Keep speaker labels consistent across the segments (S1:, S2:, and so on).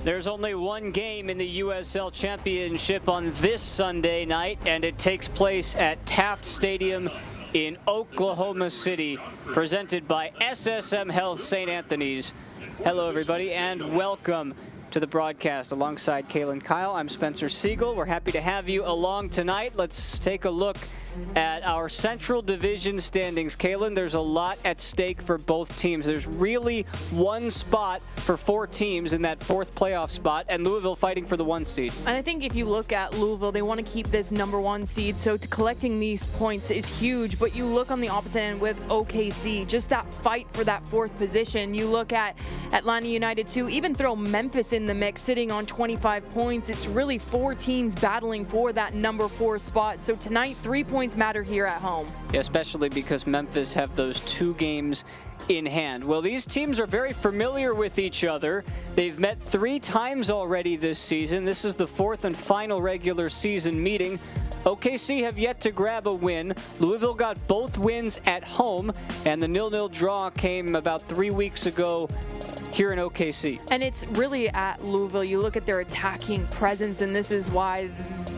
S1: There's only one game in the USL Championship on this Sunday night, and it takes place at Taft Stadium in Oklahoma City, presented by SSM Health St. Anthony's. Hello, everybody, and welcome to the broadcast. Alongside Kalen Kyle, I'm Spencer Siegel. We're happy to have you along tonight. Let's take a look at our Central Division standings. Kalen, there's a lot at stake for both teams. There's really one spot for four teams in that fourth playoff spot, and Louisville fighting for the 1 seed.
S2: And I think if you look at Louisville, they want to keep this #1 seed, so collecting these points is huge. But you look on the opposite end with OKC, just that fight for that 4th position. You look at Atlanta United too, even throw Memphis in the mix, sitting on 25 points. It's really 4 teams battling for that #4 spot. So tonight, 3 points matter here at home.
S1: Yeah, especially because Memphis have those 2 games in hand. Well, these teams are very familiar with each other. They've met 3 times already this season. This is the 4th and final regular season meeting. OKC have yet to grab a win. Louisville got both wins at home, and the 0-0 draw came about 3 weeks ago here in OKC.
S2: And it's really at Louisville. You look at their attacking presence, and this is why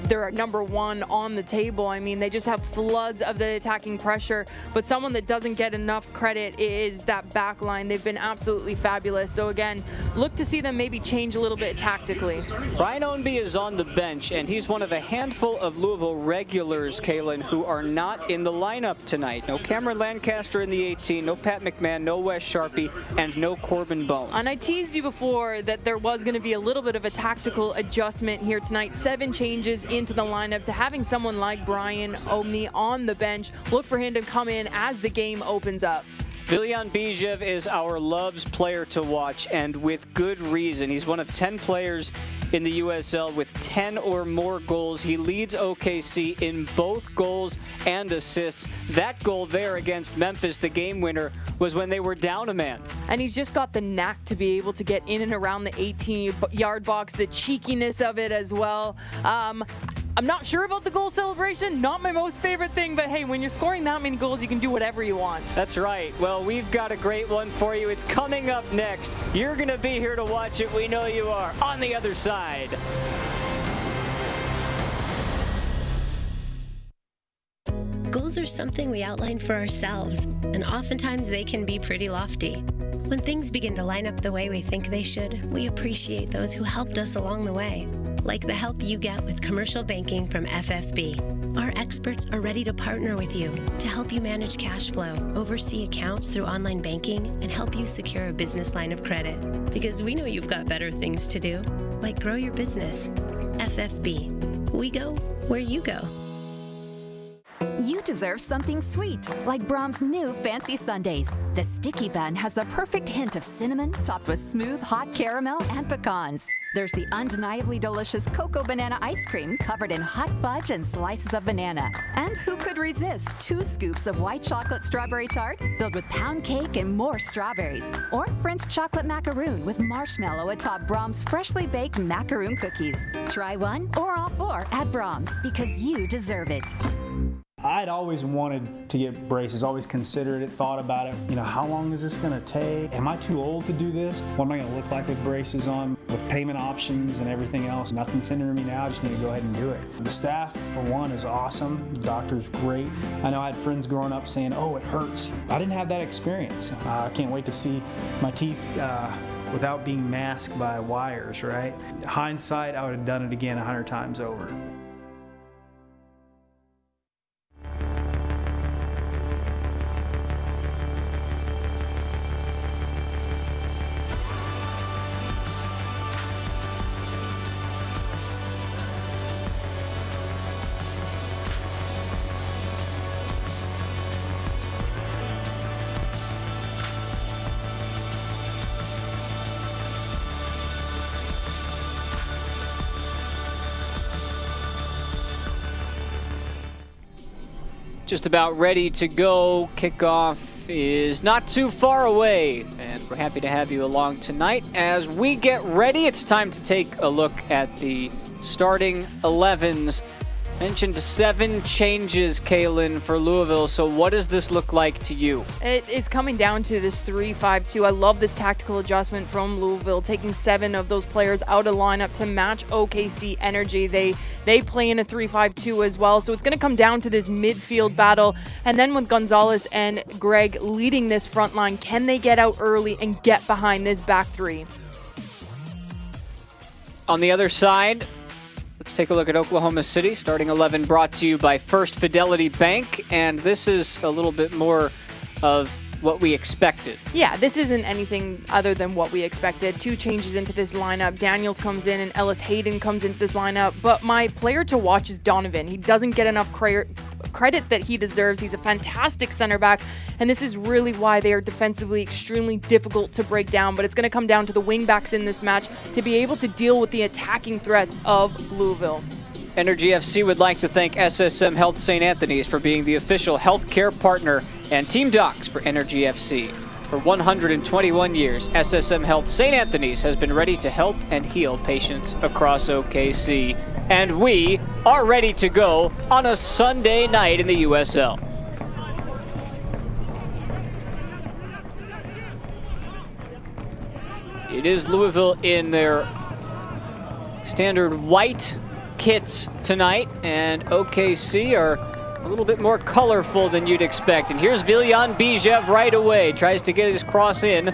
S2: they're at #1 on the table. I mean, they just have floods of the attacking pressure, but someone that doesn't get enough credit is that back line. They've been absolutely fabulous. So again, look to see them maybe change a little bit tactically.
S1: Brian Ownby is on the bench, and he's one of a handful of Louisville regulars, Kalen, who are not in the lineup tonight. No Cameron Lancaster in the 18, no Pat McMahon, no Wes Sharpie, and no Corbin Bone.
S2: And I teased you before that there was going to be a little bit of a tactical adjustment here tonight. 7 changes into the lineup to having someone like Brian Ownby on the bench. Look for him to come in as the game opens up.
S1: Viljan Bijev is our Loves player to watch, and with good reason. He's one of 10 players in the USL with 10 or more goals. He leads OKC in both goals and assists. That goal there against Memphis, the game winner, was when they were down a man.
S2: And he's just got the knack to be able to get in and around the 18-yard box, the cheekiness of it as well. I'm not sure about the goal celebration, not my most favorite thing, but hey, when you're scoring that many goals, you can do whatever you want.
S1: That's right. Well, we've got a great one for you. It's coming up next. You're going to be here to watch it. We know you are. On the other side.
S3: Goals are something we outline for ourselves, and oftentimes they can be pretty lofty. When things begin to line up the way we think they should, we appreciate those who helped us along the way, like the help you get with commercial banking from FFB. Our experts are ready to partner with you to help you manage cash flow, oversee accounts through online banking, and help you secure a business line of credit. Because we know you've got better things to do, like grow your business. FFB. We go where you go.
S4: You deserve something sweet, like Brahms' new fancy sundaes. The sticky bun has the perfect hint of cinnamon, topped with smooth, hot caramel and pecans. There's the undeniably delicious cocoa banana ice cream covered in hot fudge and slices of banana. And who could resist 2 scoops of white chocolate strawberry tart filled with pound cake and more strawberries? Or French chocolate macaroon with marshmallow atop Brahms' freshly baked macaroon cookies. Try one or all 4 at Brahms, because you deserve it.
S5: I'd always wanted to get braces, always considered it, thought about it. You know, how long is this gonna take? Am I too old to do this? What am I gonna look like with braces on? With payment options and everything else, nothing's hindering me now, I just need to go ahead and do it. The staff, for one, is awesome. The doctor's great. I know I had friends growing up saying, oh, it hurts. I didn't have that experience. I can't wait to see my teeth without being masked by wires, right? Hindsight, I would have done it again 100 times over.
S1: Just about ready to go. Kickoff is not too far away, and we're happy to have you along tonight. As we get ready, it's time to take a look at the starting 11s Mentioned 7 changes, Kaylin, for Louisville. So what does this look like to you?
S2: It's coming down to this 3-5-2. I love this tactical adjustment from Louisville, taking 7 of those players out of lineup to match OKC energy. They play in a 3-5-2 as well. So it's going to come down to this midfield battle. And then with Gonzalez and Greg leading this front line, can they get out early and get behind this back three?
S1: On the other side, let's take a look at Oklahoma City. Starting 11 brought to you by First Fidelity Bank. And this is a little bit more of what we expected.
S2: Yeah, this isn't anything other than what we expected. 2 changes into this lineup. Daniels comes in and Ellis Hayden comes into this lineup. But my player to watch is Donovan. He doesn't get enough credit that he deserves. He's a fantastic center back, and this is really why they are defensively extremely difficult to break down. But it's going to come down to the wing backs in this match to be able to deal with the attacking threats of Louisville.
S1: Energy FC would like to thank SSM Health St. Anthony's for being the official healthcare partner, and Team Docs for Energy FC. For 121 years, SSM Health St. Anthony's has been ready to help and heal patients across OKC. And we are ready to go on a Sunday night in the USL. It is Louisville in their standard white kits tonight, and OKC are a little bit more colorful than you'd expect. And here's Viljan Bijev right away. Tries to get his cross in,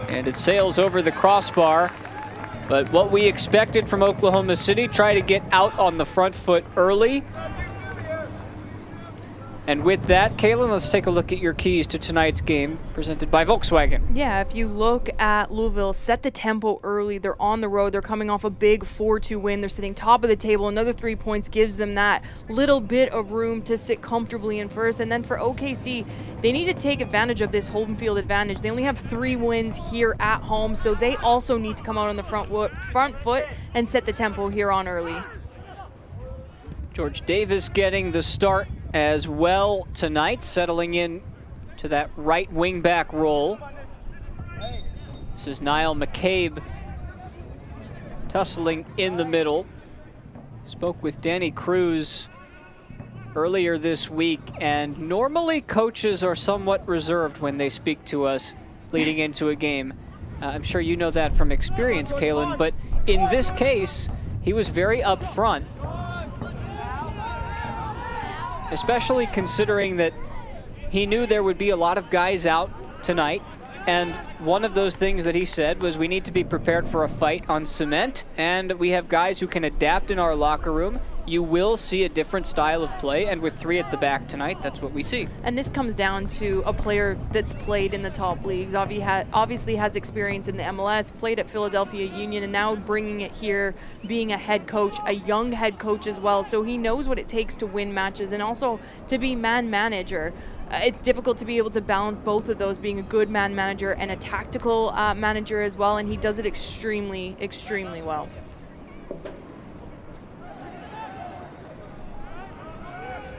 S1: and it sails over the crossbar. But what we expected from Oklahoma City, try to get out on the front foot early. And with that, Kaylin, let's take a look at your keys to tonight's game presented by Volkswagen.
S2: Yeah, if you look at Louisville, set the tempo early. They're on the road. They're coming off a big 4-2 win. They're sitting top of the table. Another 3 points gives them that little bit of room to sit comfortably in first. And then for OKC, they need to take advantage of this home field advantage. They only have 3 wins here at home, so they also need to come out on the front foot and set the tempo here on early.
S1: George Davis getting the start as well tonight, settling in to that right wing back role. This is Niall McCabe tussling in the middle. Spoke with Danny Cruz earlier this week, and normally coaches are somewhat reserved when they speak to us leading into a game. I'm sure you know that from experience, Kaylin, but in this case, he was very upfront. Especially considering that he knew there would be a lot of guys out tonight. And one of those things that he said was we need to be prepared for a fight on cement, and we have guys who can adapt in our locker room. You will see a different style of play, and with 3 at the back tonight, that's what we see.
S2: And this comes down to a player that's played in the top leagues, obviously has experience in the MLS, played at Philadelphia Union, and now bringing it here, being a head coach, a young head coach as well. So he knows what it takes to win matches and also to be man manager. It's difficult to be able to balance both of those, being a good man manager and a tactical manager as well, and he does it extremely, extremely well.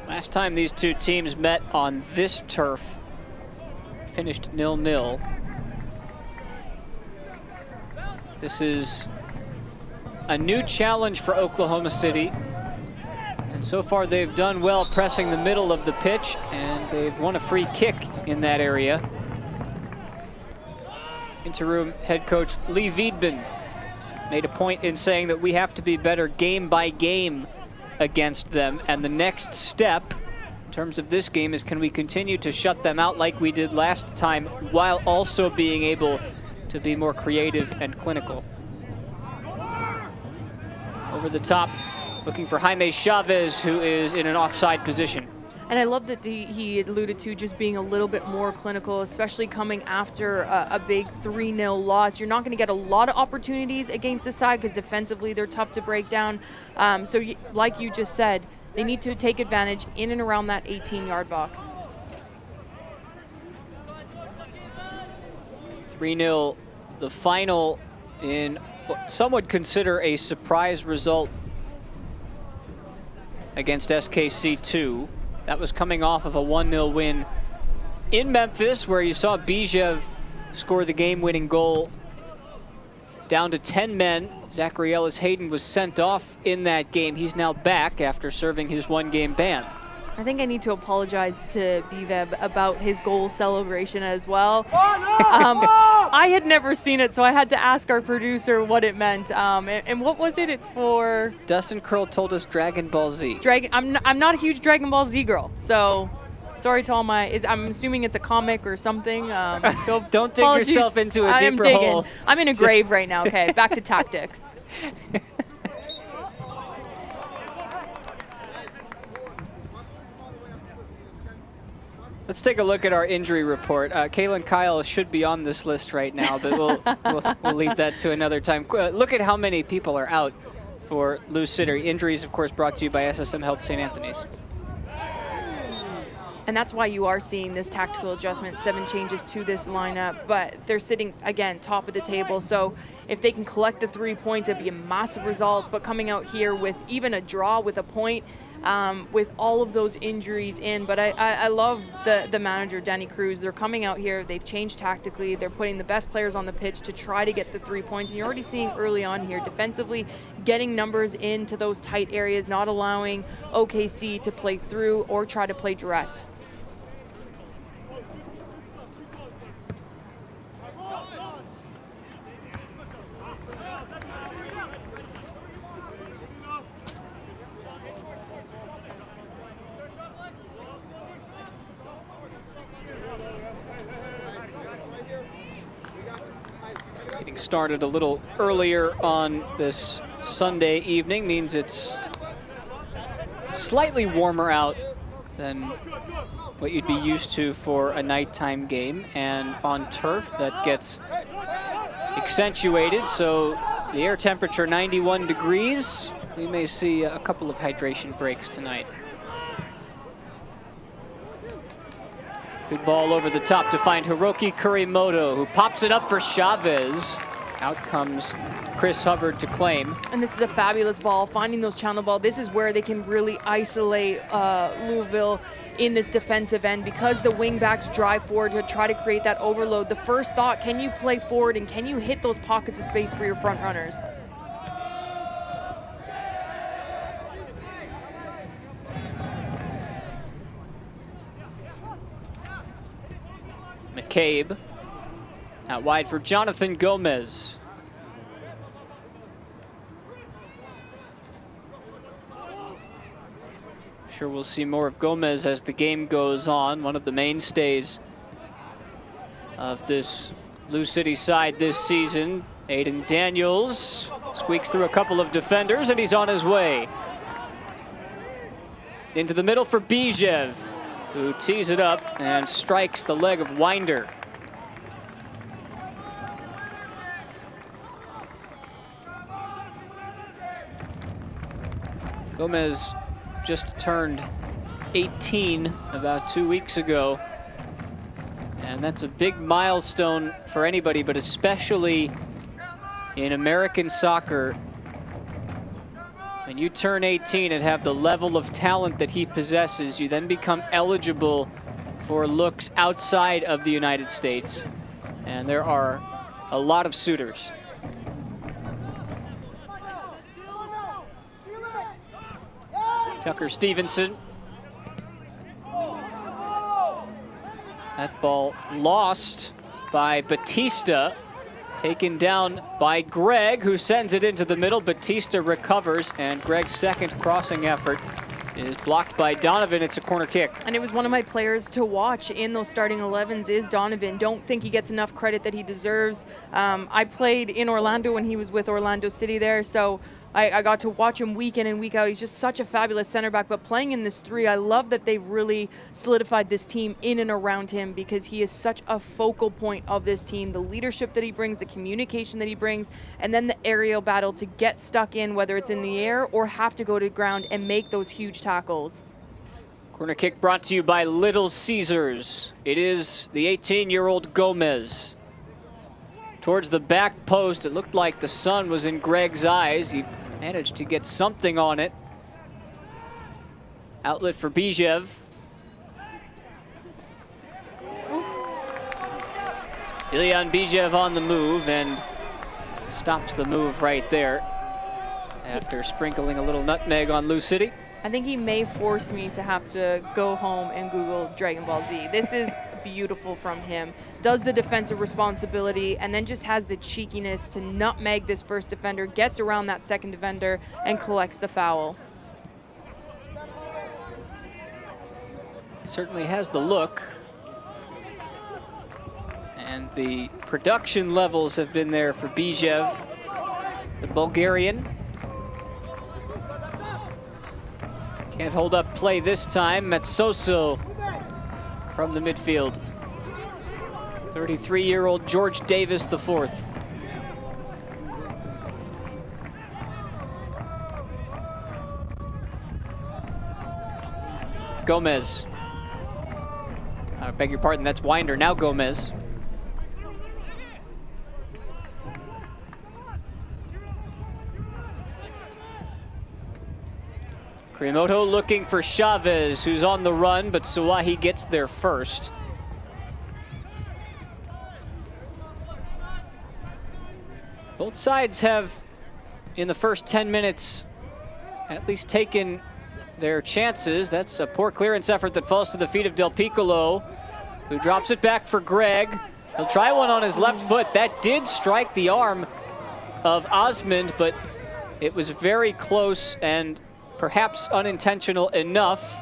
S1: Last time these two teams met on this turf, finished 0-0. This is a new challenge for Oklahoma City. And so far they've done well pressing the middle of the pitch, and they've won a free kick in that area. Interim head coach Lee Wiedman made a point in saying that we have to be better game by game against them, and the next step in terms of this game is, can we continue to shut them out like we did last time while also being able to be more creative and clinical. Over the top, looking for Jaime Chavez, who is in an offside position.
S2: And I love that he alluded to just being a little bit more clinical, especially coming after a big 3-0 loss. You're not going to get a lot of opportunities against this side because defensively they're tough to break down. So like you just said, they need to take advantage in and around that 18-yard box.
S1: 3-0, the final in what some would consider a surprise result against SKC2. That was coming off of a 1-0 win in Memphis, where you saw Bijev score the game-winning goal down to 10 men. Zachary Ellis Hayden was sent off in that game. He's now back after serving his 1-game ban.
S2: I think I need to apologize to Bveb about his goal celebration as well. I had never seen it, so I had to ask our producer what it meant. And what was it? It's for...
S1: Dustin Curl told us Dragon Ball Z.
S2: I'm not a huge Dragon Ball Z girl, so sorry to all my... I'm assuming it's a comic or something. So
S1: don't dig yourself into a deeper hole.
S2: I'm in a grave right now. Okay, back to tactics.
S1: Let's take a look at our injury report. Kaylin Kyle should be on this list right now, but we'll leave that to another time. Look at how many people are out for Louisville City. Injuries, of course, brought to you by SSM Health St. Anthony's.
S2: And that's why you are seeing this tactical adjustment, 7 changes to this lineup, but they're sitting, again, top of the table. So if they can collect the 3 points, it'd be a massive result. But coming out here with even a draw with a point, with all of those injuries in. But I love the manager, Danny Cruz. They're coming out here. They've changed tactically. They're putting the best players on the pitch to try to get the 3 points. And you're already seeing early on here, defensively, getting numbers into those tight areas, not allowing OKC to play through or try to play direct.
S1: Getting started a little earlier on this Sunday evening means it's slightly warmer out than what you'd be used to for a nighttime game, and on turf that gets accentuated. So the air temperature 91 degrees. We may see a couple of hydration breaks tonight. Good ball over the top to find Hiroki Kurimoto, who pops it up for Chavez. Out comes Chris Hubbard to claim.
S2: And this is a fabulous ball, finding those channel ball. This is where they can really isolate Louisville in this defensive end, because the wing backs drive forward to try to create that overload. The first thought, can you play forward and can you hit those pockets of space for your front runners?
S1: McCabe out wide for Jonathan Gomez. Sure, we'll see more of Gomez as the game goes on. One of the mainstays of this Lou City side this season. Aiden Daniels squeaks through a couple of defenders and he's on his way. Into the middle for Bijev, who tees it up and strikes the leg of Winder. Gomez just turned 18 about 2 weeks ago. And that's a big milestone for anybody, but especially in American soccer. When you turn 18 and have the level of talent that he possesses, you then become eligible for looks outside of the United States. And there are a lot of suitors. Tucker Stevenson. That ball lost by Batista. Taken down by Greg, who sends it into the middle. Batista recovers, and Greg's second crossing effort is blocked by Donovan. It's a corner kick.
S2: And it was one of my players to watch in those starting 11s is Donovan. Don't think he gets enough credit that he deserves. I played in Orlando when he was with Orlando City there, so I got to watch him week in and week out. He's just such a fabulous center back. But playing in this 3, I love that they've really solidified this team in and around him, because he is such a focal point of this team. The leadership that he brings, the communication that he brings, and then the aerial battle to get stuck in, whether it's in the air or have to go to ground and make those huge tackles.
S1: Corner kick brought to you by Little Caesars. It is the 18-year-old Gomez. Towards the back post, it looked like the sun was in Greg's eyes. He managed to get something on it. Outlet for Bijev. Ilyan Bijev on the move, and stops the move right there after sprinkling a little nutmeg on Lou City.
S2: I think he may force me to have to go home and Google Dragon Ball Z. This is beautiful from him. Does the defensive responsibility and then just has the cheekiness to nutmeg this first defender, gets around that second defender, and collects the foul.
S1: Certainly has the look. And the production levels have been there for Bijev, the Bulgarian. Can't hold up play this time. Metsoso from the midfield. 33-year-old George Davis IV. Gomez. I beg your pardon, that's Winder, now Gomez. Kriimoto looking for Chavez, who's on the run, but Suwahi gets there first. Both sides have, in the first 10 minutes, at least taken their chances. That's a poor clearance effort that falls to the feet of Del Piccolo, who drops it back for Greg. He'll try one on his left foot. That did strike the arm of Osmond, but it was very close and perhaps unintentional enough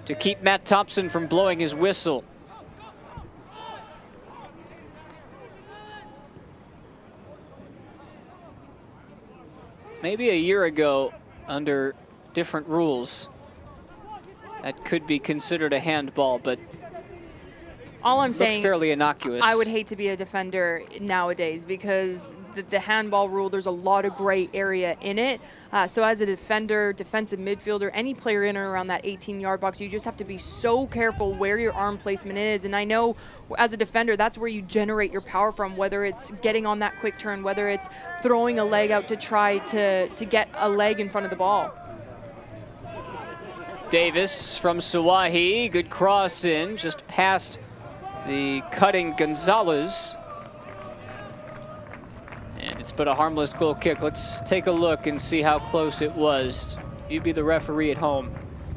S1: to keep Matt Thompson from blowing his whistle. Maybe a year ago, under different rules, that could be considered a handball, but
S2: all I'm saying,
S1: fairly innocuous.
S2: I would hate to be a defender nowadays because the handball rule, there's a lot of gray area in it. So as a defender, defensive midfielder, any player in or around that 18-yard box, you just have to be so careful where your arm placement is. And I know as a defender, that's where you generate your power from, whether it's getting on that quick turn, whether it's throwing a leg out to try to get a leg in front of the ball. Davis from Suwahi, good cross in, just past the cutting Gonzalez. And it's but a harmless goal kick. Let's take a look and see how close it was. You be the referee at home.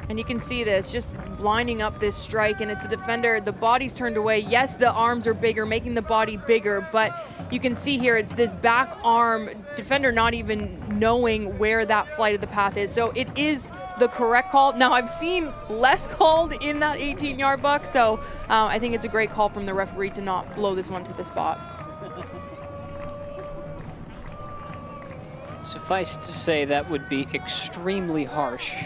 S2: And you can see this, just lining up this strike, and it's the defender, the body's turned away. Yes, the arms are bigger, making the body bigger, but you can see here, it's this back arm, defender not even knowing where that flight of the path is. So it is the correct call. Now, I've seen less called in that 18-yard box, so I think it's a great call from the referee to not blow this one to the spot. Suffice to say, that would be extremely harsh.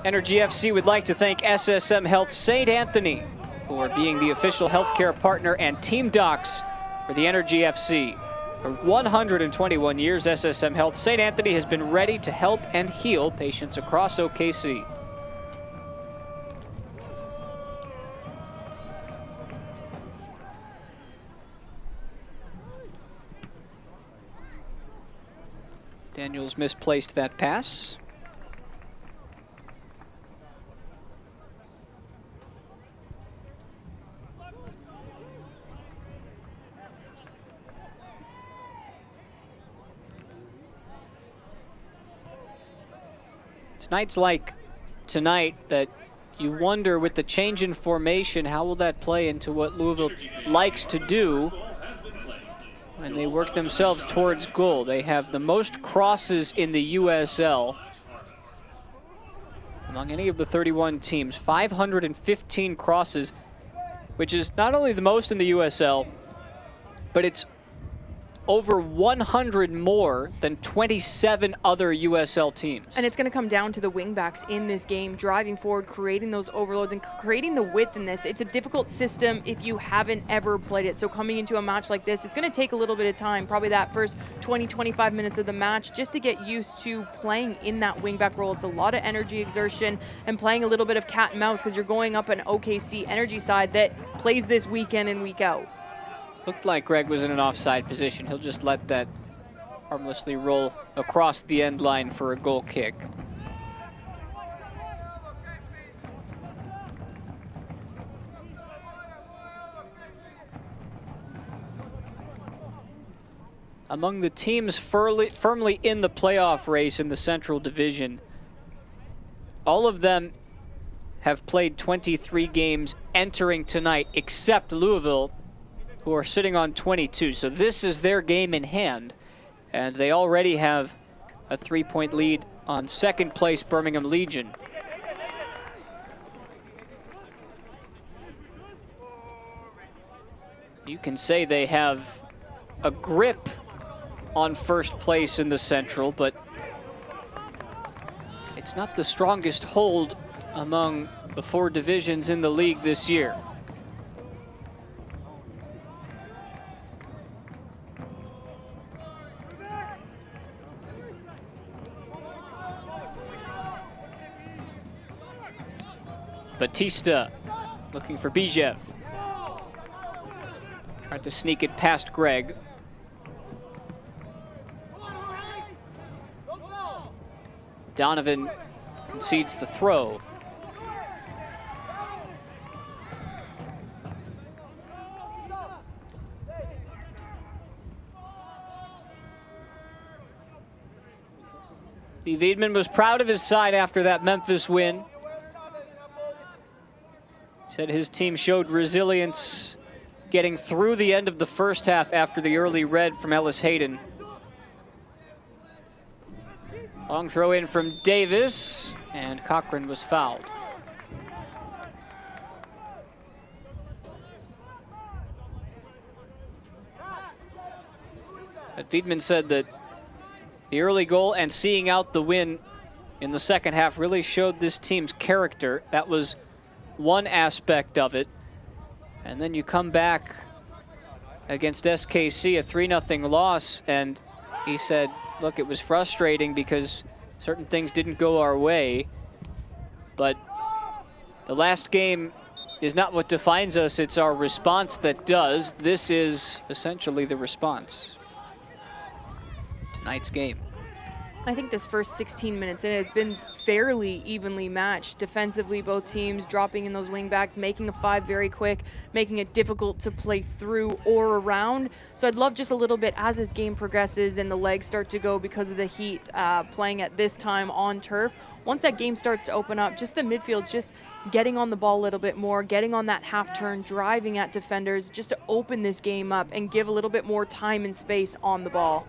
S2: Energy FC would like to thank SSM Health St. Anthony for being the official healthcare partner and Team Docs for the Energy FC. For 121 years, SSM Health St. Anthony has been ready to help and heal patients across OKC. Daniels misplaced that pass. It's nights like tonight that you wonder, with the change in formation, how will that play into what Louisville likes to do when they work themselves towards goal. They have the most crosses in the USL among any of the 31 teams, 515 crosses, which is not only the most in the USL, but it's over 100 more than 27 other USL teams. And it's going to come down to the wingbacks in this game, driving forward, creating those overloads, and creating the width in this. It's a difficult system if you haven't ever played it. So coming into a match like this, it's going to take a little bit of time, probably that first 20, 25 minutes of the match, just to get used to playing in that wingback role. It's a lot of energy exertion and playing a little bit of cat and mouse because you're going up an OKC Energy side that plays this week in and week out. Looked like Greg was in an offside position. He'll just let that harmlessly roll across the end line for a goal kick.
S1: among the teams firmly in the playoff race in the Central Division. All of them have played 23 games entering tonight, except Louisville, who are sitting on 22. So this is their game in hand, and they already have a 3-point lead on second place Birmingham Legion. You can say they have a grip on first place in the Central, but it's not the strongest hold among the 4 divisions in the league this year. Batista looking for Bijev. Tried to sneak it past Greg. Donovan concedes the throw. Steve Wiedemann was proud of his side after that Memphis win. Said his team showed resilience getting through the end of the first half after the early red from Ellis Hayden. Long throw in from Davis, and Cochran was fouled. But Wiedemann said that the early goal and seeing out the win in the second half really showed this team's character. That was one aspect of it. And then you come back against SKC, a 3-0 loss, and he said, look, it was frustrating because certain things didn't go our way, but the last game is not what defines us, it's our response that does. This is essentially the response. Tonight's game.
S2: I think this first 16 minutes in, it's been fairly evenly matched. Defensively, both teams dropping in those wing backs, making a 5 very quick, making it difficult to play through or around. So I'd love just a little bit as this game progresses and the legs start to go because of the heat playing at this time on turf. Once that game starts to open up, just the midfield, just getting on the ball a little bit more, getting on that half turn, driving at defenders, just to open this game up and give a little bit more time and space on the ball.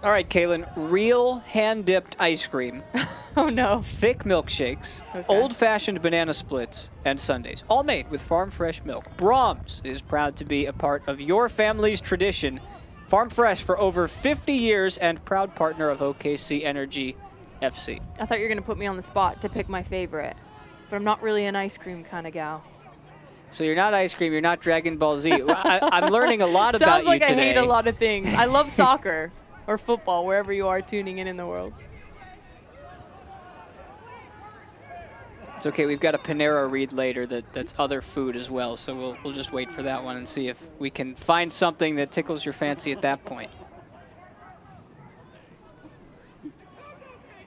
S1: All right, Kaylin, real hand-dipped ice cream.
S2: Oh, no.
S1: Thick milkshakes,
S2: okay.
S1: Old-fashioned banana splits, and sundaes, all made with farm fresh milk. Brahms is proud to be a part of your family's tradition. Farm fresh for over 50 years and proud partner of OKC Energy FC.
S2: I thought you were going to put me on the spot to pick my favorite, but I'm not really an ice cream kind of gal.
S1: So you're not ice cream, you're not Dragon Ball Z. I'm learning a lot about you today.
S2: Sounds like I hate a lot of things. I love soccer. Or football, wherever you are tuning in the world.
S1: It's okay, we've got a Panera read later that's other food as well, so we'll just wait for that one and see if we can find something that tickles your fancy at that point.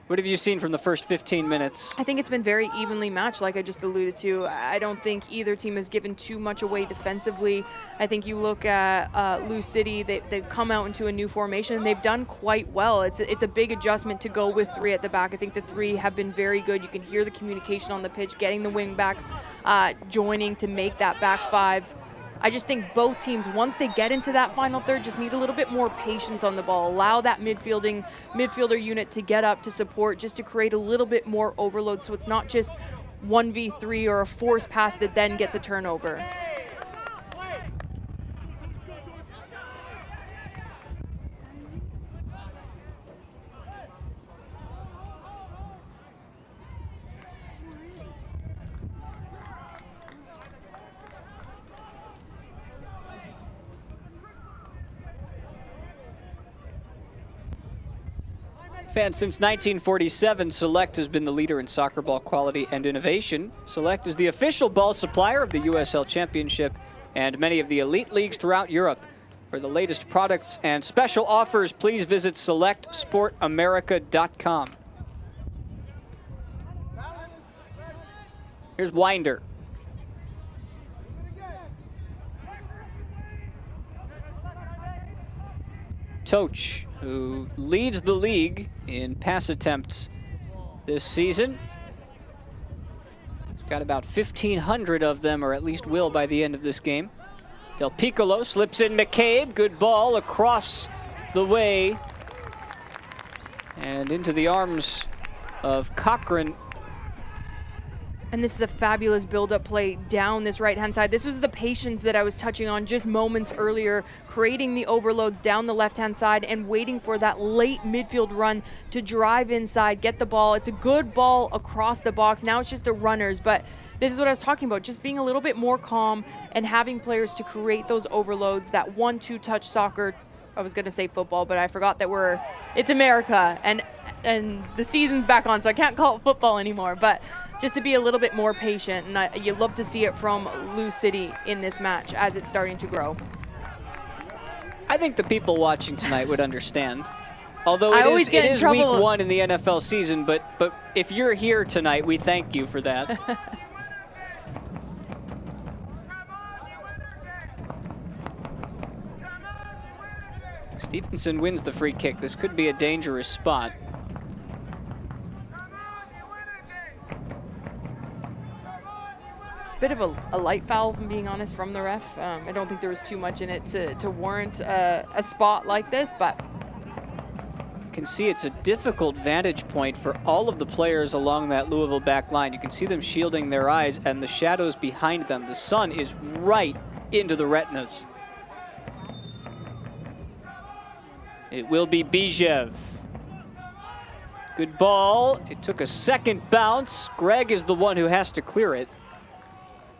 S1: What have you seen from the first 15 minutes?
S2: I think it's been very evenly matched, like I just alluded to. I don't think either team has given too much away defensively. I think you look at Louisville City, they've come out into a new formation, and they've done quite well. It's a big adjustment to go with 3 at the back. I think the 3 have been very good. You can hear the communication on the pitch, getting the wing backs joining to make that back 5. I just think both teams, once they get into that final third, just need a little bit more patience on the ball. Allow that midfielder unit to get up to support, just to create a little bit more overload, so it's not just 1v3 or a forced pass that then gets a turnover.
S1: Fans, since 1947, Select has been the leader in soccer ball quality and innovation. Select is the official ball supplier of the USL Championship and many of the elite leagues throughout Europe. For the latest products and special offers, please visit selectsportamerica.com. Here's Winder. Toch, who leads the league in pass attempts this season. He's got about 1,500 of them, or at least will by the end of this game. Del Piccolo slips in McCabe. Good ball across the way and into the arms of Cochran.
S2: And this is a fabulous build-up play down this right-hand side. This was the patience that I was touching on just moments earlier, creating the overloads down the left-hand side and waiting for that late midfield run to drive inside, get the ball. It's a good ball across the box. Now it's just the runners, but this is what I was talking about, just being a little bit more calm and having players to create those overloads, that 1-2 touch soccer. I was gonna say football, but I forgot that it's America and the season's back on, so I can't call it football anymore. But just to be a little bit more patient, and you love to see it from Lou City in this match as it's starting to grow.
S1: I think the people watching tonight would understand. Although it is week 1 in the NFL season, but if you're here tonight, we thank you for that. Stevenson wins the free kick. This could be a dangerous spot.
S2: Bit of a light foul, if I'm being honest, from the ref. I don't think there was too much in it to warrant a spot like this, but
S1: you can see it's a difficult vantage point for all of the players along that Louisville back line. You can see them shielding their eyes and the shadows behind them. The sun is right into the retinas. It will be Bijev. Good ball. It took a second bounce. Greg is the one who has to clear it.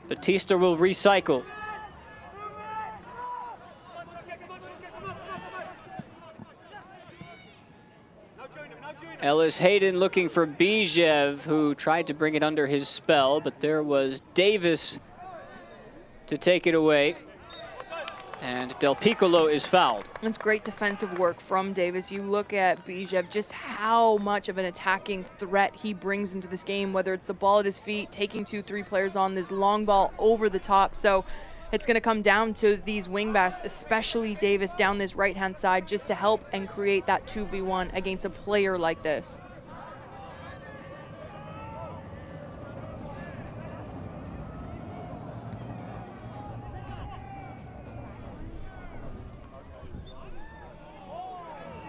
S1: Batista will recycle. Ellis Hayden looking for Bijev, who tried to bring it under his spell, but there was Davis to take it away. And Del Piccolo is fouled.
S2: It's great defensive work from Davis. You look at Bijev, just how much of an attacking threat he brings into this game, whether it's the ball at his feet, taking 2-3 players on, this long ball over the top. So it's going to come down to these wingbacks, especially Davis down this right-hand side, just to help and create that 2v1 against a player like this.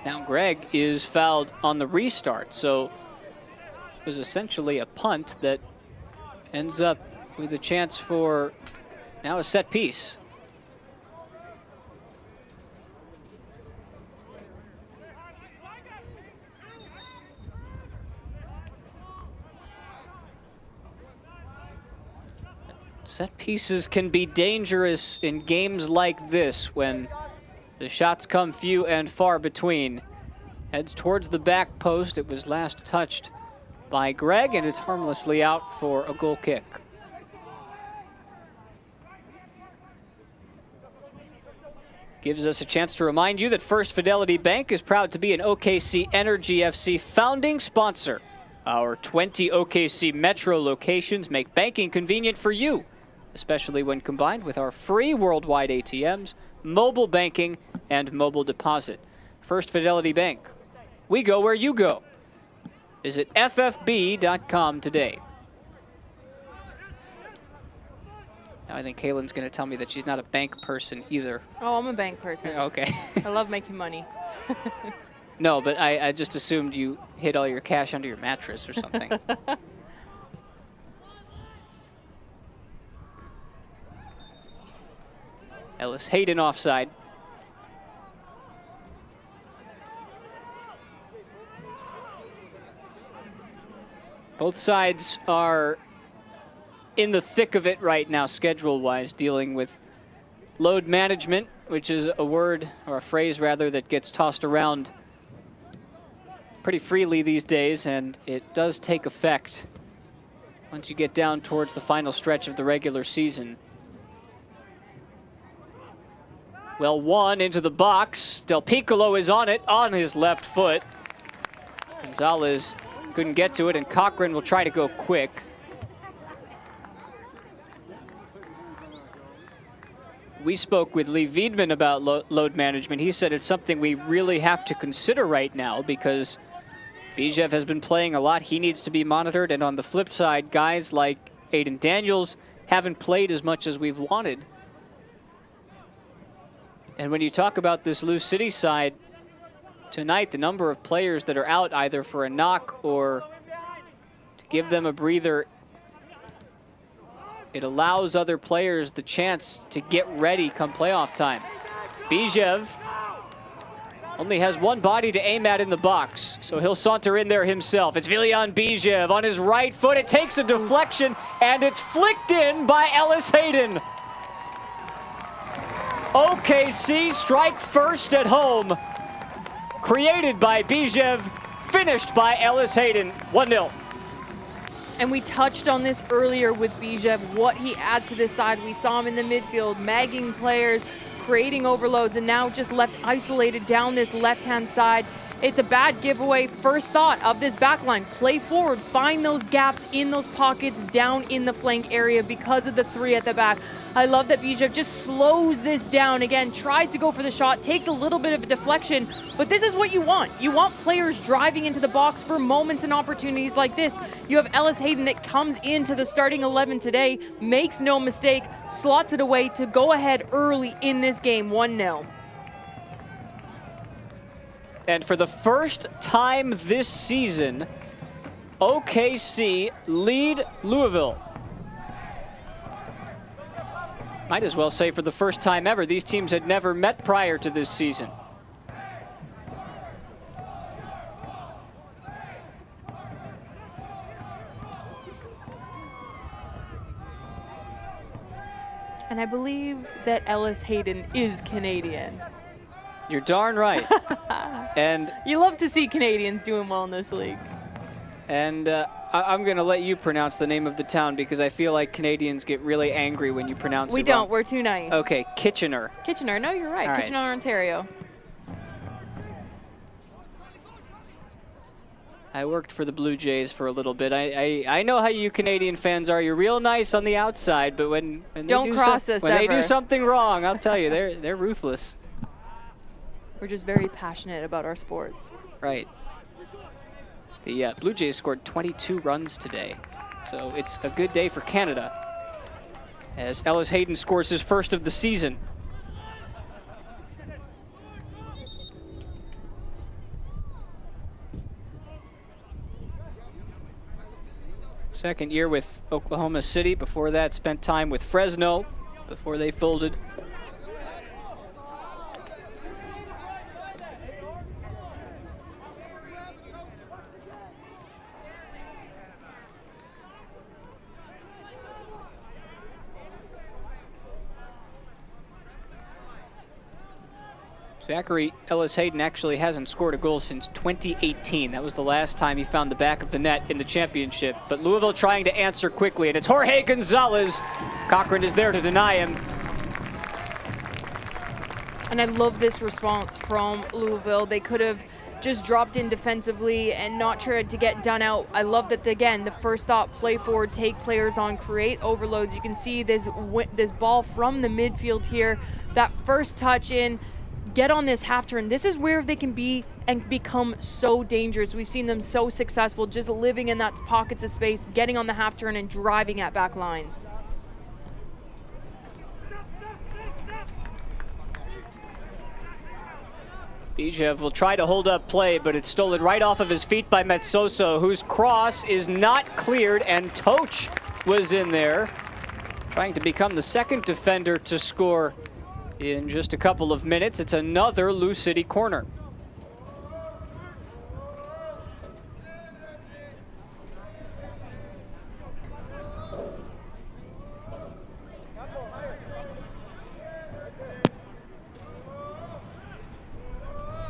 S1: Now Greg is fouled on the restart, so it was essentially a punt that ends up with a chance for now a set piece. Set pieces can be dangerous in games like this when the shots come few and far between. Heads towards the back post. It was last touched by Greg, and it's harmlessly out for a goal kick. Gives us a chance to remind you that First Fidelity Bank is proud to be an OKC Energy FC founding sponsor. Our 20 OKC Metro locations make banking convenient for you, especially when combined with our free worldwide ATMs, mobile banking, and mobile deposit. First Fidelity Bank. We go where you go. Visit ffb.com today. Now I think Kaylin's going to tell me that she's not a bank person either.
S2: Oh, I'm a bank person.
S1: Okay.
S2: I love making money.
S1: No, but I just assumed you hid all your cash under your mattress or something. Ellis Hayden offside. Both sides are in the thick of it right now, schedule-wise, dealing with load management, which is a word, or a phrase rather, that gets tossed around pretty freely these days, and it does take effect once you get down towards the final stretch of the regular season. Well, one into the box. Del Piccolo is on it, on his left foot. Gonzalez couldn't get to it, and Cochran will try to go quick. we spoke with Lee Wiedman about load management. He said it's something we really have to consider right now because Bijev has been playing a lot. He needs to be monitored. And on the flip side, guys like Aiden Daniels haven't played as much as we've wanted. And when you talk about this Lou City side tonight, the number of players that are out either for a knock or to give them a breather, it allows other players the chance to get ready come playoff time. Bijev only has one body to aim at in the box, so he'll saunter in there himself. It's Viljan Bijev on his right foot. It takes a deflection, and it's flicked in by Ellis Hayden. OKC strike first at home. Created by Bijev, finished by Ellis Hayden, 1-0.
S2: And we touched on this earlier with Bijev, what he adds to this side. We saw him in the midfield, magging players, creating overloads, and now just left isolated down this left-hand side. It's a bad giveaway. First thought of this back line, play forward, find those gaps in those pockets down in the flank area because of the three at the back. I love that Bijev just slows this down again, tries to go for the shot, takes a little bit of a deflection, but this is what you want. You want players driving into the box for moments and opportunities like this. You have Ellis Hayden that comes into the starting 11 today, makes no mistake, slots it away to go ahead early in this game, 1-0.
S1: And for the first time this season, OKC lead Louisville. Might as well say for the first time ever. These teams had never met prior to this season.
S2: And I believe that Ellis Hayden is Canadian.
S1: You're darn right. And
S2: you love to see Canadians doing well in this league.
S1: And I'm going to let you pronounce the name of the town because I feel like Canadians get really angry when you pronounce it wrong.
S2: We don't. We're too nice.
S1: Okay, Kitchener.
S2: Kitchener. No, you're right.
S1: All right.
S2: Kitchener, Ontario.
S1: I worked for the Blue Jays for a little bit. I know how you Canadian fans are. You're real nice on the outside, but when they do something wrong, I'll tell you, they're ruthless.
S2: We're just very passionate about our sports.
S1: Right. The Blue Jays scored 22 runs today, so it's a good day for Canada as Ellis Hayden scores his first of the season. Second year with Oklahoma City. Before that, spent time with Fresno before they folded. Zachary Ellis Hayden actually hasn't scored a goal since 2018. That was the last time he found the back of the net in the championship. But Louisville trying to answer quickly, and it's Jorge Gonzalez. Cochran is there to deny him.
S2: And I love this response from Louisville. They could have just dropped in defensively and not tried to get done out. I love that, again, the first thought, play forward, take players on, create overloads. You can see this ball from the midfield here. That first touch in, get on this half turn. This is where they can be and become so dangerous. We've seen them so successful just living in that pockets of space, getting on the half turn and driving at back lines.
S1: Bijev will try to hold up play, but it's stolen right off of his feet by Metsoso, whose cross is not cleared, and Toch was in there, trying to become the second defender to score in just a couple of minutes. It's another Lou City corner.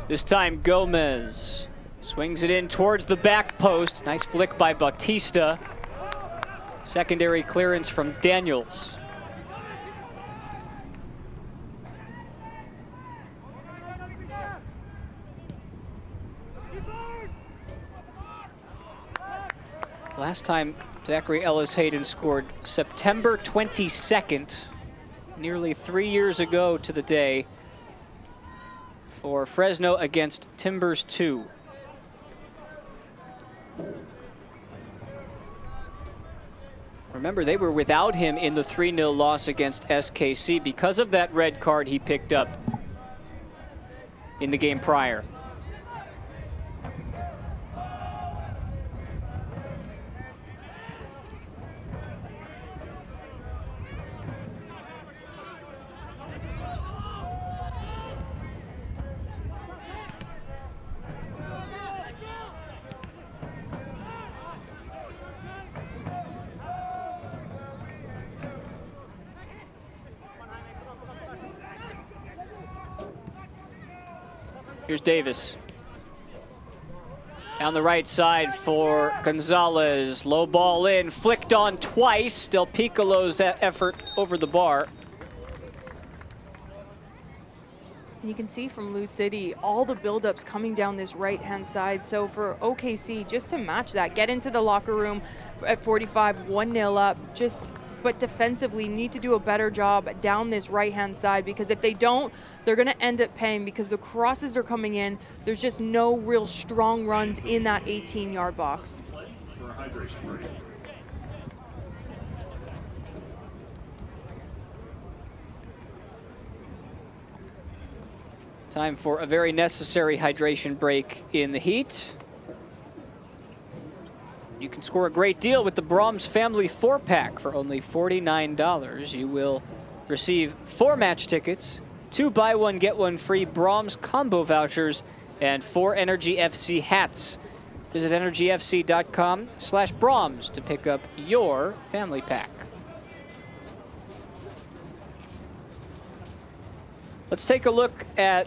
S1: This time Gomez swings it in towards the back post. Nice flick by Bautista. Secondary clearance from Daniels. Last time Zachary Ellis Hayden scored September 22nd, nearly 3 years ago to the day for Fresno against Timbers 2. Remember, they were without him in the 3-0 loss against SKC because of that red card he picked up in the game prior. Here's Davis. Down the right side for Gonzalez. Low ball in, flicked on twice. Del Piccolo's effort over the bar.
S2: And you can see from Lou City all the buildups coming down this right-hand side. So for OKC, just to match that, get into the locker room at 45, 1-0 up, but defensively need to do a better job down this right-hand side, because if they don't, they're going to end up paying because the crosses are coming in. There's just no real strong runs in that 18-yard box.
S6: For a hydration break.
S1: Time for a very necessary hydration break in the heat. You can score a great deal with the Brahms Family 4-pack for only $49. You will receive 4 match tickets, 2 buy one get one free Brahms combo vouchers, and 4 Energy FC hats. Visit energyfc.com/Brahms to pick up your family pack. Let's take a look at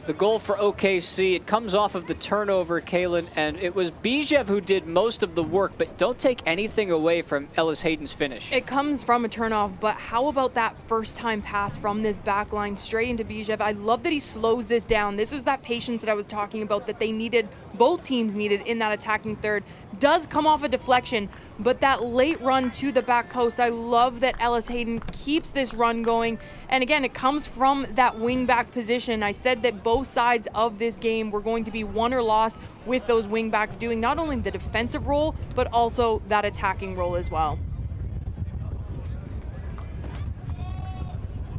S1: the goal for OKC. It comes off of the turnover, Kalen, and it was Bijev who did most of the work, but don't take anything away from Ellis Hayden's finish.
S2: It comes from a turnoff, but how about that first-time pass from this back line straight into Bijev? I love that he slows this down. This was that patience that I was talking about that they needed, both teams needed in that attacking third. Does come off a deflection, but that late run to the back post, I love that Ellis Hayden keeps this run going. And again, it comes from that wing back position. I said that both sides of this game were going to be won or lost with those wing backs doing not only the defensive role, but also that attacking role as well.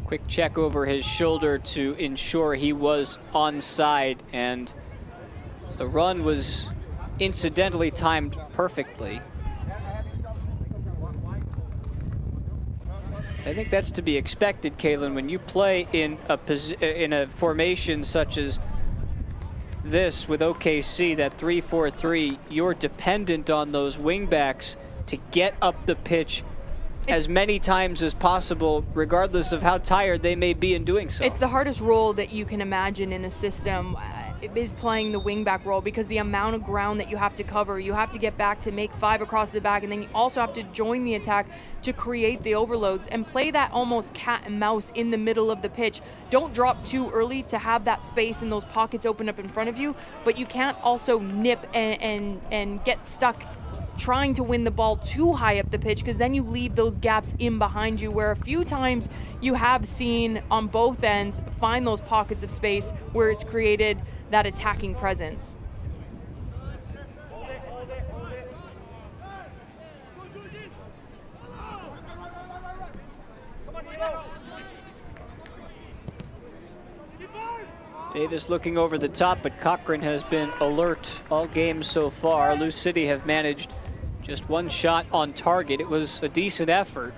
S1: Quick check over his shoulder to ensure he was onside, and the run was incidentally timed perfectly. I think that's to be expected, Kalen, when you play in a formation such as this with OKC, that 3-4-3, you're dependent on those wingbacks to get up the pitch as many times as possible, regardless of how tired they may be in doing so.
S2: It's the hardest role that you can imagine in a system, is playing the wingback role, because the amount of ground that you have to cover, you have to get back to make 5 across the back, and then you also have to join the attack to create the overloads and play that almost cat and mouse in the middle of the pitch. Don't drop too early to have that space and those pockets open up in front of you, but you can't also nip and get stuck trying to win the ball too high up the pitch, because then you leave those gaps in behind you, where a few times you have seen on both ends find those pockets of space where it's created that attacking presence.
S1: Davis looking over the top, but Cochran has been alert all game so far. Lou City have managed just 1 shot on target. It was a decent effort.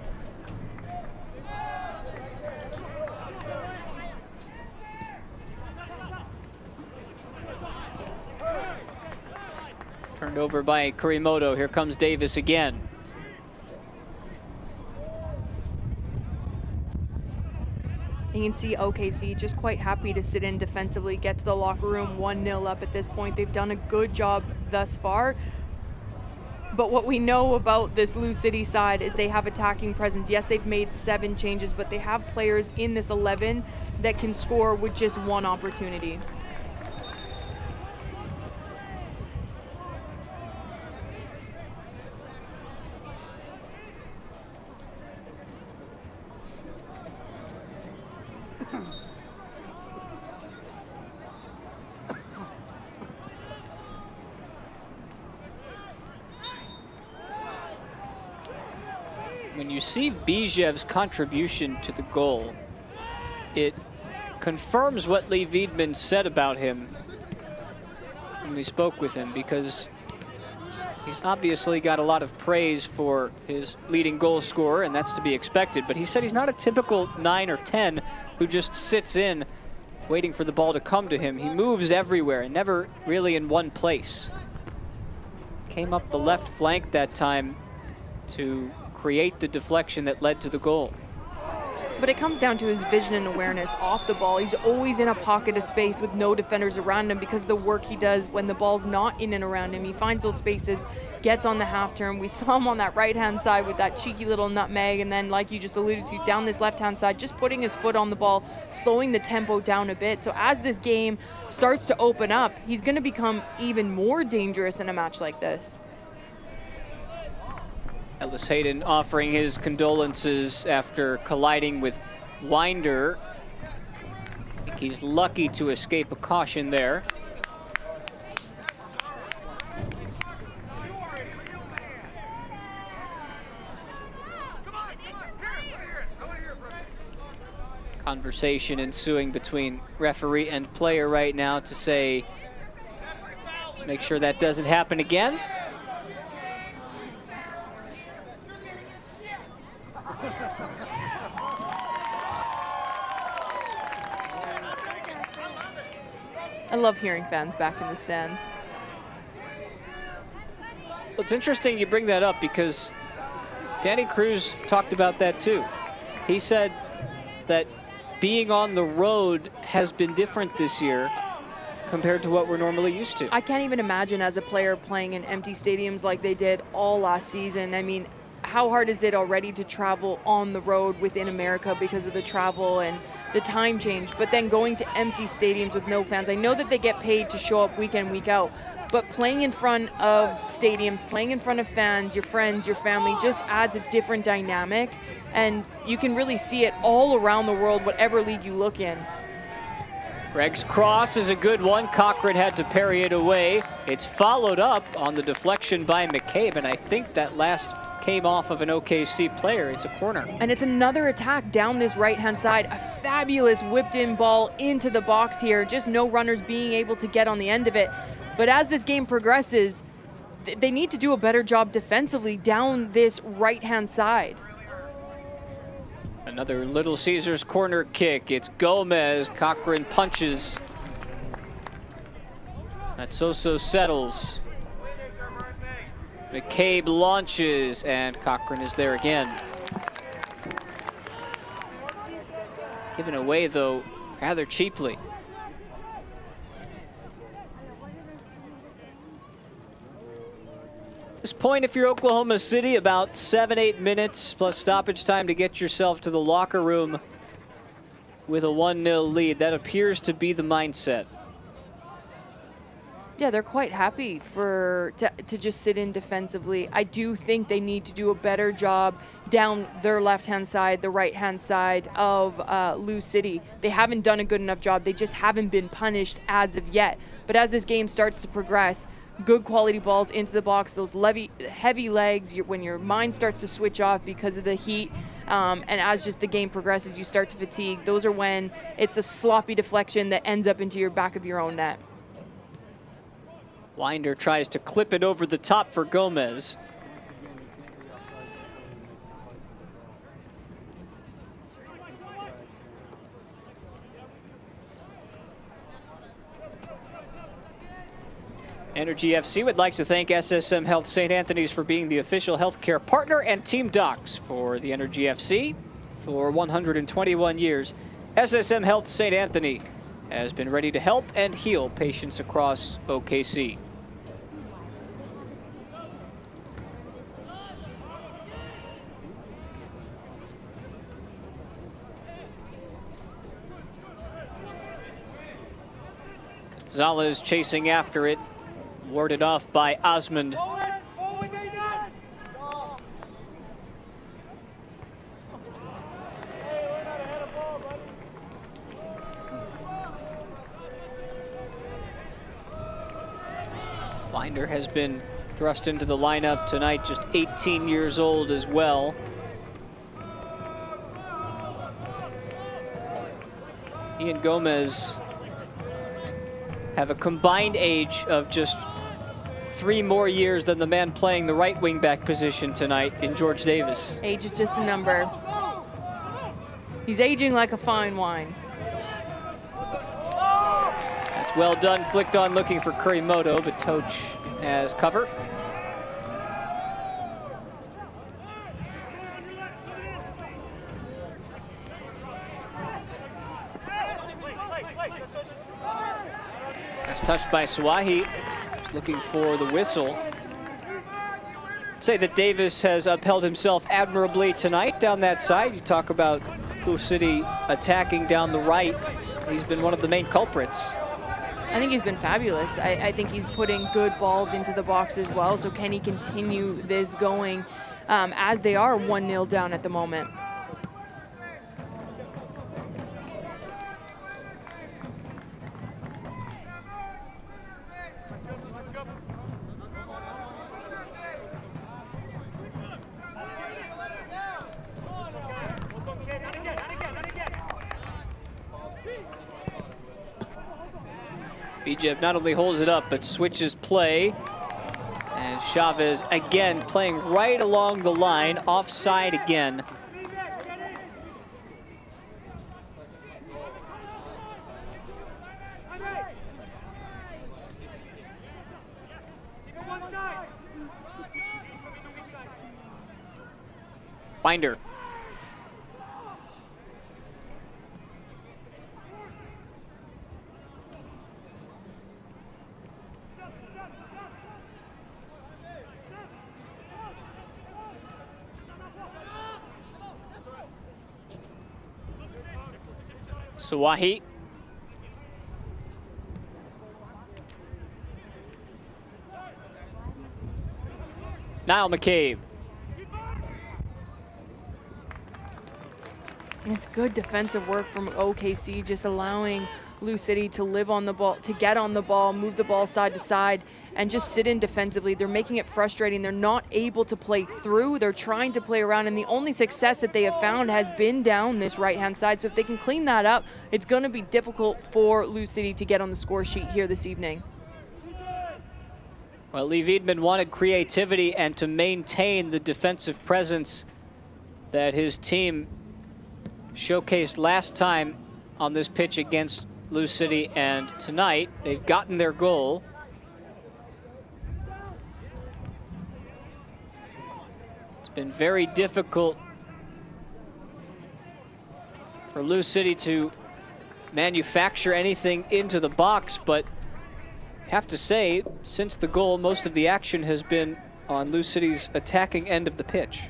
S1: Turned over by Kurimoto. Here comes Davis again.
S2: You can see OKC just quite happy to sit in defensively, get to the locker room 1-0 up at this point. They've done a good job thus far. But what we know about this Lou City side is they have attacking presence. Yes, they've made 7 changes, but they have players in this 11 that can score with just 1 opportunity.
S1: when you see Bijev's contribution to the goal, it confirms what Lee Wiedman said about him when we spoke with him, because he's obviously got a lot of praise for his leading goal scorer, and that's to be expected. But he said he's not a typical 9 or 10 who just sits in waiting for the ball to come to him. He moves everywhere and never really in one place. Came up the left flank that time to create the deflection that led to the goal.
S2: But it comes down to his vision and awareness off the ball. He's always in a pocket of space with no defenders around him because of the work he does when the ball's not in and around him. He finds those spaces, gets on the half turn. We saw him on that right-hand side with that cheeky little nutmeg, and then, like you just alluded to, down this left-hand side, just putting his foot on the ball, slowing the tempo down a bit. So as this game starts to open up, he's going to become even more dangerous in a match like this.
S1: Ellis Hayden offering his condolences after colliding with Winder. I think he's lucky to escape a caution there. Conversation ensuing between referee and player right now to say, let's make sure that doesn't happen again.
S2: I love hearing fans back in the stands.
S1: Well, it's interesting you bring that up because Danny Cruz talked about that too. He said that being on the road has been different this year compared to what we're normally used to.
S2: I can't even imagine as a player playing in empty stadiums like they did all last season. I mean, how hard is it already to travel on the road within America because of the travel and the time change, but then going to empty stadiums with no fans? I know that they get paid to show up week in, week out, but playing in front of stadiums, playing in front of fans, your friends, your family, just adds a different dynamic, and you can really see it all around the world, whatever league you look in.
S1: Gregg's cross is a good one. Cochran had to parry it away. It's followed up on the deflection by McCabe, and I think that last came off of an OKC player. It's a corner.
S2: And it's another attack down this right-hand side. A fabulous whipped-in ball into the box here. Just no runners being able to get on the end of it. But as this game progresses, they need to do a better job defensively down this right-hand side.
S1: Another Little Caesars corner kick. It's Gomez. Cochran punches. Matsoso settles. McCabe launches, and Cochran is there again. Given away, though, rather cheaply. At this point, if you're Oklahoma City, about 7-8 minutes plus stoppage time to get yourself to the locker room with a 1-0 lead. That appears to be the mindset.
S2: Yeah, they're quite happy to just sit in defensively. I do think they need to do a better job down their left-hand side, the right-hand side of Lou City. They haven't done a good enough job. They just haven't been punished as of yet. But as this game starts to progress, good quality balls into the box, those heavy legs, when your mind starts to switch off because of the heat, and as just the game progresses, you start to fatigue. Those are when it's a sloppy deflection that ends up into your back of your own net.
S1: Winder tries to clip it over the top for Gomez. Energy FC would like to thank SSM Health St. Anthony's for being the official healthcare partner, and Team Docs for the Energy FC. For 121 years, SSM Health St. Anthony has been ready to help and heal patients across OKC. Gonzalez chasing after it, warded off by Osmond. Winder has been thrust into the lineup tonight, just 18 years old as well. He and Gomez have a combined age of just 3 more years than the man playing the right wing back position tonight in George Davis.
S2: Age is just a number. He's aging like a fine wine.
S1: That's well done, flicked on looking for Kurimoto, but Toch has cover. That's touched by Swahi. He's looking for the whistle. I'd say that Davis has upheld himself admirably tonight down that side. You talk about Louisville City attacking down the right. He's been one of the main culprits.
S2: I think he's been fabulous. I think he's putting good balls into the box as well. So can he continue this going as they are 1-0 down at the moment?
S1: Bijev not only holds it up, but switches play. And Chavez again playing right along the line, offside again. Binder. Swahi. Niall McCabe.
S2: It's good defensive work from OKC, just allowing Lou City to live on the ball, to get on the ball, move the ball side to side, and just sit in defensively. They're making it frustrating. They're not able to play through. They're trying to play around, and the only success that they have found has been down this right-hand side. So if they can clean that up, it's going to be difficult for Lou City to get on the score sheet here this evening.
S1: Well, Lee Wiedemann wanted creativity and to maintain the defensive presence that his team showcased last time on this pitch against Lou City, and tonight they've gotten their goal. It's been very difficult for Lou City to manufacture anything into the box, but I have to say, since the goal, most of the action has been on Lou City's attacking end of the pitch.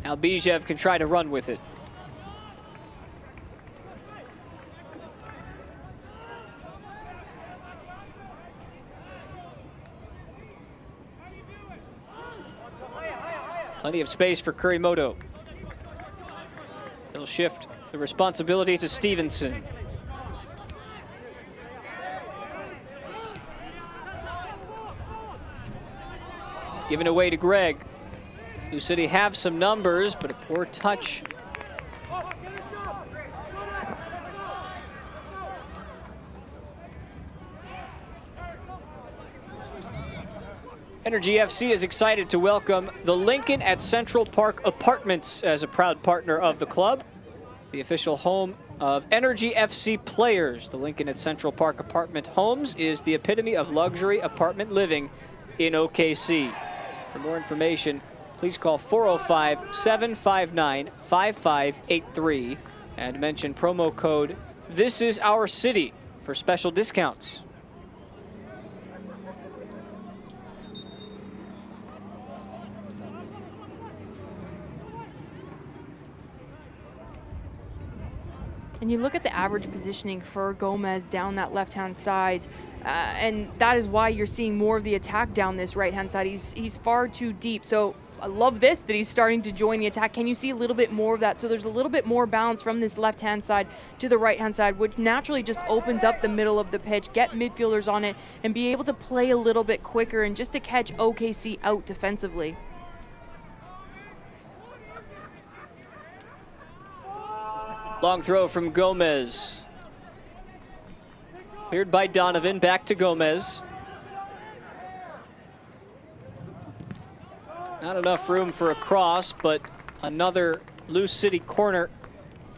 S1: Now Bijev can try to run with it. Plenty of space for Kurimoto. He'll shift the responsibility to Stevenson. Given away to Greg. Lou City have some numbers, but a poor touch. Energy FC is excited to welcome the Lincoln at Central Park Apartments as a proud partner of the club. The official home of Energy FC players. The Lincoln at Central Park Apartment Homes is the epitome of luxury apartment living in OKC. For more information, please call 405-759-5583 and mention promo code This Is Our City for special discounts.
S2: And you look at the average positioning for Gomez down that left-hand side. and that is why you're seeing more of the attack down this right-hand side. He's far too deep. So I love this, that he's starting to join the attack. Can you see a little bit more of that? So there's a little bit more balance from this left-hand side to the right-hand side, which naturally just opens up the middle of the pitch, get midfielders on it, and be able to play a little bit quicker and just to catch OKC out defensively.
S1: Long throw from Gomez. Cleared by Donovan, back to Gomez. Not enough room for a cross, but another Louisville City corner.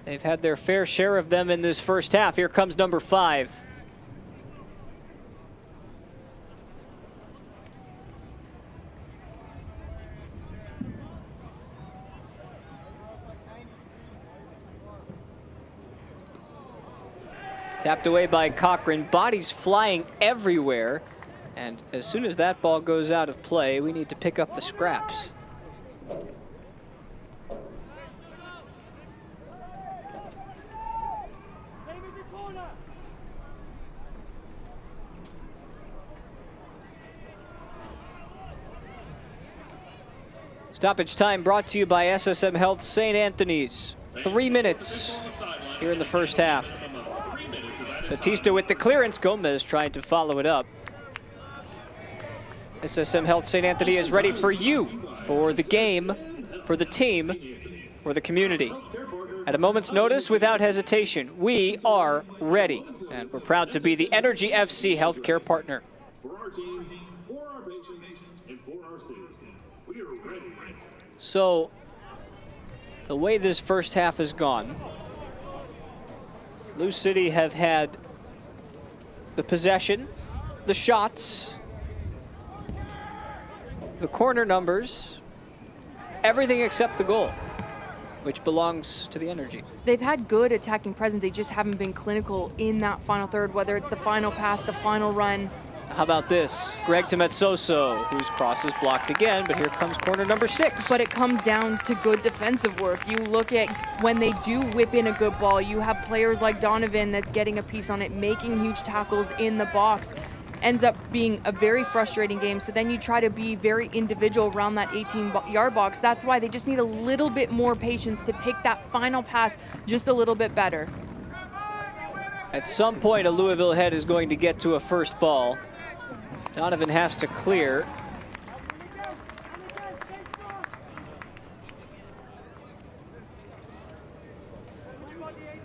S1: They've had their fair share of them in this first half. Here comes number 5. Tapped away by Cochran, bodies flying everywhere. And as soon as that ball goes out of play, we need to pick up the scraps. Stoppage time brought to you by SSM Health St. Anthony's. 3 minutes here in the first half. Batista with the clearance. Gomez tried to follow it up. SSM Health St. Anthony is ready for you, for the game, for the team, for the community. At a moment's notice, without hesitation, we are ready. And we're proud to be the Energy FC healthcare partner.
S6: For our team, for our patients, and for our city, we are ready.
S1: So, the way this first half has gone, Louisville City have had the possession, the shots, the corner numbers, everything except the goal, which belongs to the Energy.
S2: They've had good attacking presence. They just haven't been clinical in that final third, whether it's the final pass, the final run.
S1: How about this? Greg Tometsoso, whose cross is blocked again, but here comes corner number 6.
S2: But it comes down to good defensive work. You look at when they do whip in a good ball, you have players like Donovan that's getting a piece on it, making huge tackles in the box. Ends up being a very frustrating game. So then you try to be very individual around that 18-yard box. That's why they just need a little bit more patience to pick that final pass just a little bit better.
S1: At some point, a Louisville head is going to get to a first ball. Donovan has to clear.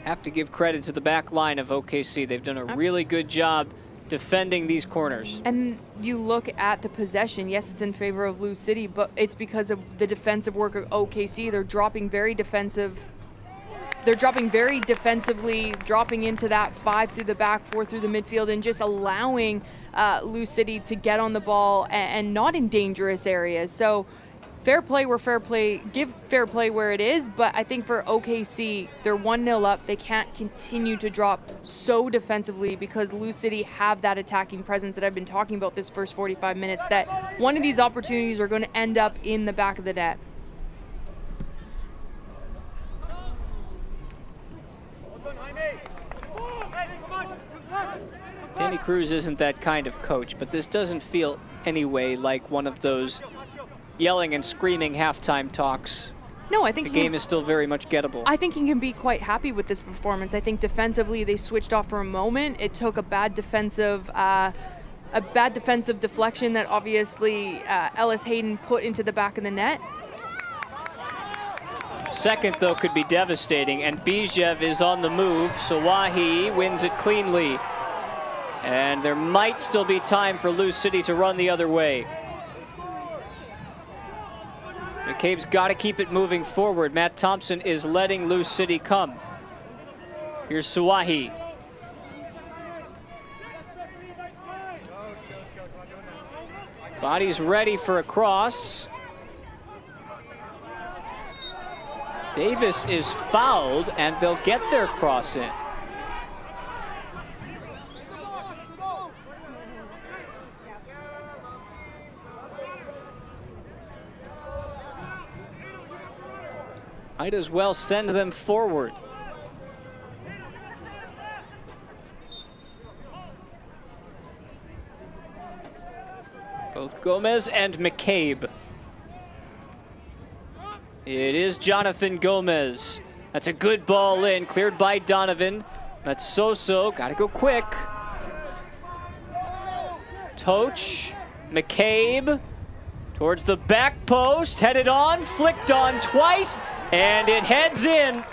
S1: Have to give credit to the back line of OKC. They've done a really good job defending these corners.
S2: And you look at the possession, yes, it's in favor of Louisville City, but it's because of the defensive work of OKC. They're dropping very defensive. They're dropping very defensively, dropping into that 5 through the back, 4 through the midfield, and just allowing Louisville City to get on the ball and not in dangerous areas. So fair play where fair play, give fair play where it is, but I think for OKC, they're 1-0 up. They can't continue to drop so defensively because Louisville City have that attacking presence that I've been talking about this first 45 minutes, that one of these opportunities are going to end up in the back of the net.
S1: Danny Cruz isn't that kind of coach, but this doesn't feel anyway like one of those yelling and screaming halftime talks.
S2: No, I think
S1: the game is still very much gettable.
S2: I think he can be quite happy with this performance. I think defensively they switched off for a moment. It took a bad defensive deflection that obviously Ellis Hayden put into the back of the net.
S1: Second, though, could be devastating, and Bijev is on the move. Sawahi wins it cleanly. And there might still be time for Louisville City to run the other way. McCabe's got to keep it moving forward. Matt Thompson is letting Louisville City come. Here's Sawahi. Body's ready for a cross. Davis is fouled, and they'll get their cross in. Might as well send them forward. Both Gomez and McCabe. It is Jonathan Gomez. That's a good ball in, cleared by Donovan. That's Soso, gotta go quick. Toch, McCabe, towards the back post, headed on, flicked on twice, and it heads in.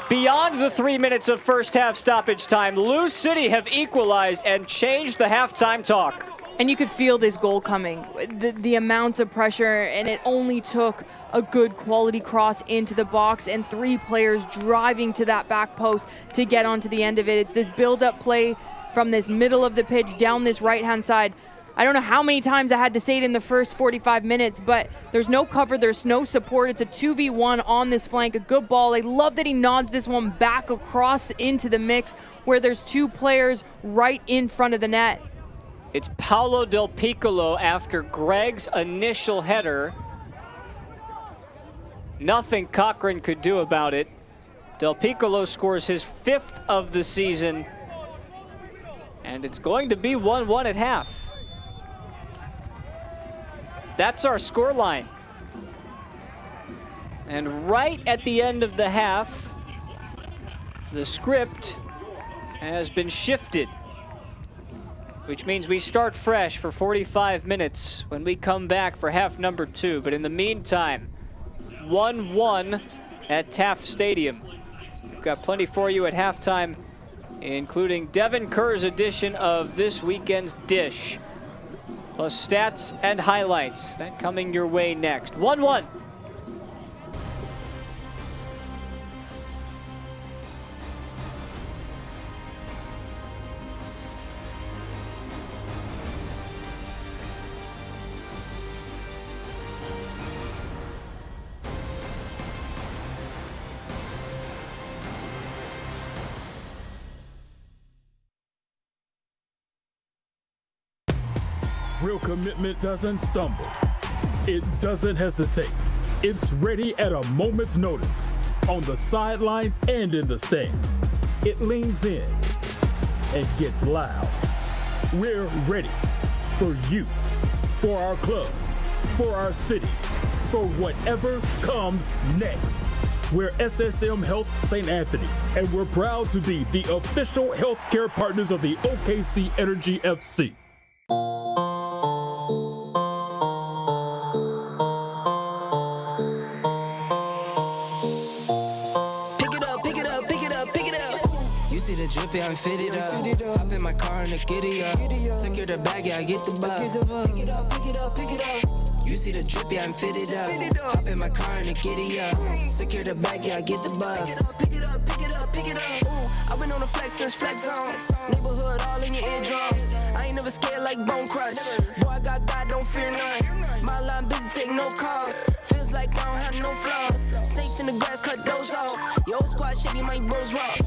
S1: Beyond the 3 minutes of first half stoppage time, Louisville City have equalized and changed the halftime talk.
S2: And you could feel this goal coming. The amounts of pressure, and it only took a good quality cross into the box and 3 players driving to that back post to get onto the end of it. It's this build-up play from this middle of the pitch down this right-hand side. I don't know how many times I had to say it in the first 45 minutes, but there's no cover, there's no support. It's a 2v1 on this flank, a good ball. I love that he nods this one back across into the mix where there's 2 players right in front of the net.
S1: It's Paulo Del Piccolo after Greg's initial header. Nothing Cochran could do about it. Del Piccolo scores his 5th of the season, and it's going to be 1-1 at half. That's our scoreline. And right at the end of the half, the script has been shifted, which means we start fresh for 45 minutes when we come back for half number 2. But in the meantime, 1-1 at Taft Stadium. We've got plenty for you at halftime, including Devin Kerr's edition of this weekend's Dish, plus stats and highlights. That coming your way next. 1-1.
S7: Real commitment doesn't stumble. It doesn't hesitate. It's ready at a moment's notice, on the sidelines and in the stands. It leans in and gets loud. We're ready for you, for our club, for our city, for whatever comes next. We're SSM Health St. Anthony, and we're proud to be the official healthcare partners of the OKC Energy FC.
S8: Drippy, I'm fitted up. Hop in my car and the giddy up. Secure the bag, yeah, I get the bus. Pick it up, pick it up, pick it up. You see the drippy, I'm fitted up. Hop in my car and the giddy up. Secure the bag, yeah, I get the bus. Pick it up, pick it up, pick it up. Ooh, I've been on the flex since flex zone. Neighborhood all in your eardrums. I ain't never scared like Bone Crush. Boy, I got God, don't fear none. My line busy, take no calls. Feels like I don't have no flaws. Snakes in the grass, cut those off. Your old squad shady, my bros rock.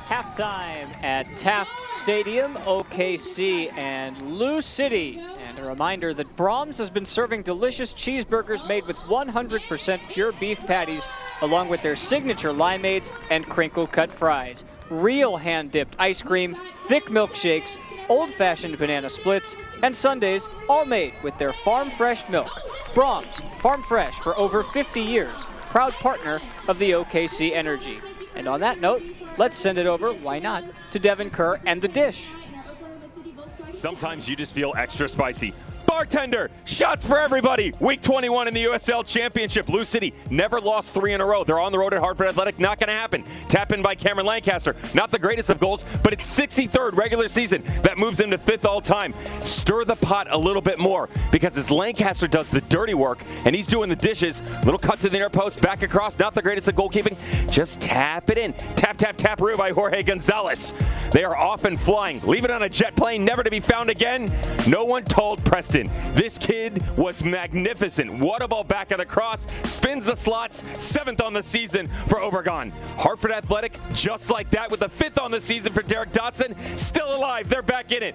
S1: Halftime at Taft Stadium, OKC and Louisville City. And a reminder that Brahms has been serving delicious cheeseburgers made with 100% pure beef patties, along with their signature limeades and crinkle-cut fries. Real hand-dipped ice cream, thick milkshakes, old-fashioned banana splits, and sundaes, all made with their farm-fresh milk. Brahms, farm fresh for over 50 years, proud partner of the OKC Energy. And on that note, let's send it over, why not, to Devin Kerr and the Dish.
S9: Sometimes you just feel extra spicy. Bartender, shots for everybody. Week 21 in the USL Championship. Louisville City never lost 3 in a row. They're on the road at Hartford Athletic. Not going to happen. Tap in by Cameron Lancaster. Not the greatest of goals, but it's 63rd regular season. That moves him to 5th all time. Stir the pot a little bit more because as Lancaster does the dirty work and he's doing the dishes, little cut to the near post, back across. Not the greatest of goalkeeping. Just tap it in. Tap, tap, tap, roo by Jorge Gonzalez. They are off and flying. Leave it on a jet plane, never to be found again. No one told Preston. This kid was magnificent. What a ball back at the cross. Spins the slots. 7th on the season for Obregon. Hartford Athletic, just like that, with the 5th on the season for Derek Dotson. Still alive. They're back in it.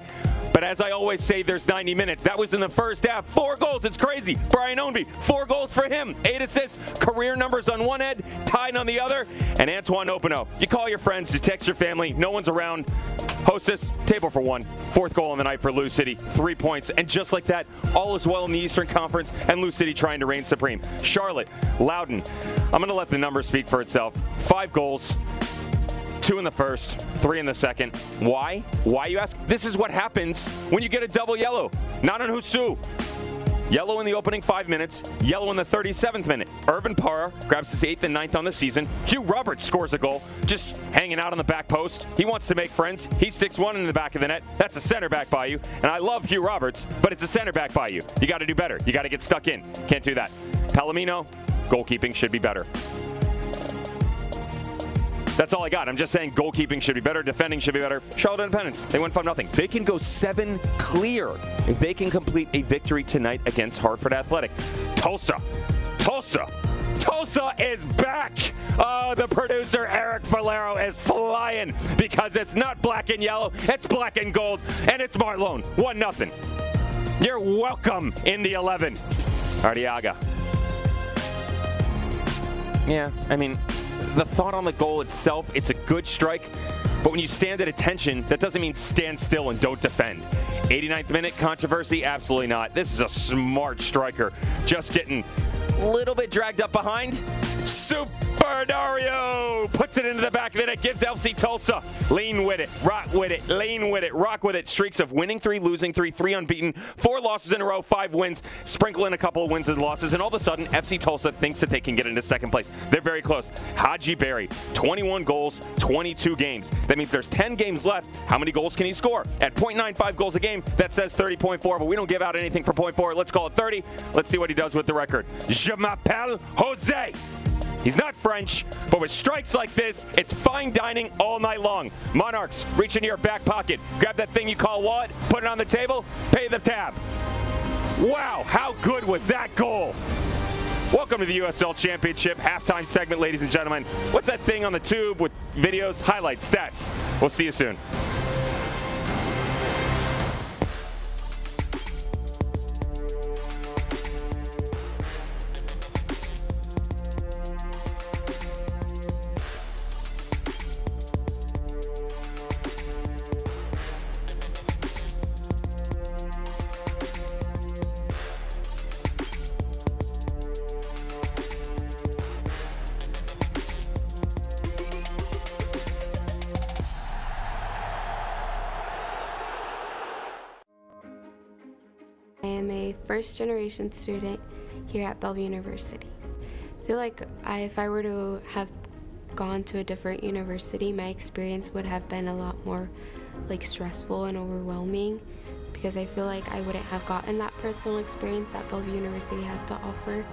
S9: But as I always say, there's 90 minutes. That was in the first half. 4 goals. It's crazy. Brian Ownby, 4 goals for him. 8 assists. Career numbers on one end, tied on the other. And Antoine Openo. You call your friends, you text your family. No one's around. Hostess, table for 1. 4th goal on the night for Louisville City. 3 points. And just like that, all is well in the Eastern Conference, and Louisville City trying to reign supreme. Charlotte, Loudon. I'm going to let the numbers speak for itself. 5 goals. 2 in the first, 3 in the second. Why? Why, you ask? This is what happens when you get a double yellow. Not on Husu. Yellow in the opening 5 minutes, yellow in the 37th minute. Irvin Parra grabs his 8th and 9th on the season. Hugh Roberts scores a goal, just hanging out on the back post. He wants to make friends. He sticks one in the back of the net. That's a center back by you. And I love Hugh Roberts, but it's a center back by you. You got to do better. You got to get stuck in. Can't do that. Palomino, goalkeeping should be better. That's all I got. I'm just saying goalkeeping should be better. Defending should be better. Charlotte Independence, they win 5-0. They can go 7 clear if they can complete a victory tonight against Hartford Athletic. Tulsa is back. Oh, the producer, Eric Valero, is flying because it's not black and yellow. It's black and gold, and it's Marlone. 1-0. You're welcome in the 11. Arteaga. Yeah, I mean, the thought on the goal itself, it's a good strike, but when you stand at attention, that doesn't mean stand still and don't defend. 89th minute controversy? Absolutely not. This is a smart striker. Just getting a little bit dragged up behind. Super Dario puts it into the back of the net, gives FC Tulsa. Lean with it, rock with it, lean with it, rock with it. Streaks of winning 3, losing 3, 3 unbeaten, 4 losses in a row, 5 wins, sprinkle in a couple of wins and losses, and all of a sudden, FC Tulsa thinks that they can get into 2nd place. They're very close. Haji Berry, 21 goals, 22 games. That means there's 10 games left. How many goals can he score? At .95 goals a game, that says 30.4, but we don't give out anything for .4. Let's call it 30. Let's see what he does with the record. Je m'appelle Jose. He's not French, but with strikes like this, it's fine dining all night long. Monarchs, reach into your back pocket, grab that thing you call wallet, put it on the table, pay the tab. Wow, how good was that goal? Welcome to the USL Championship halftime segment, ladies and gentlemen. What's that thing on the tube with videos, highlights, stats? We'll see you soon.
S10: I am a first-generation student here at Bellevue University. I feel like if I were to have gone to a different university, my experience would have been a lot more stressful and overwhelming because I feel like I wouldn't have gotten that personal experience that Bellevue University has to offer.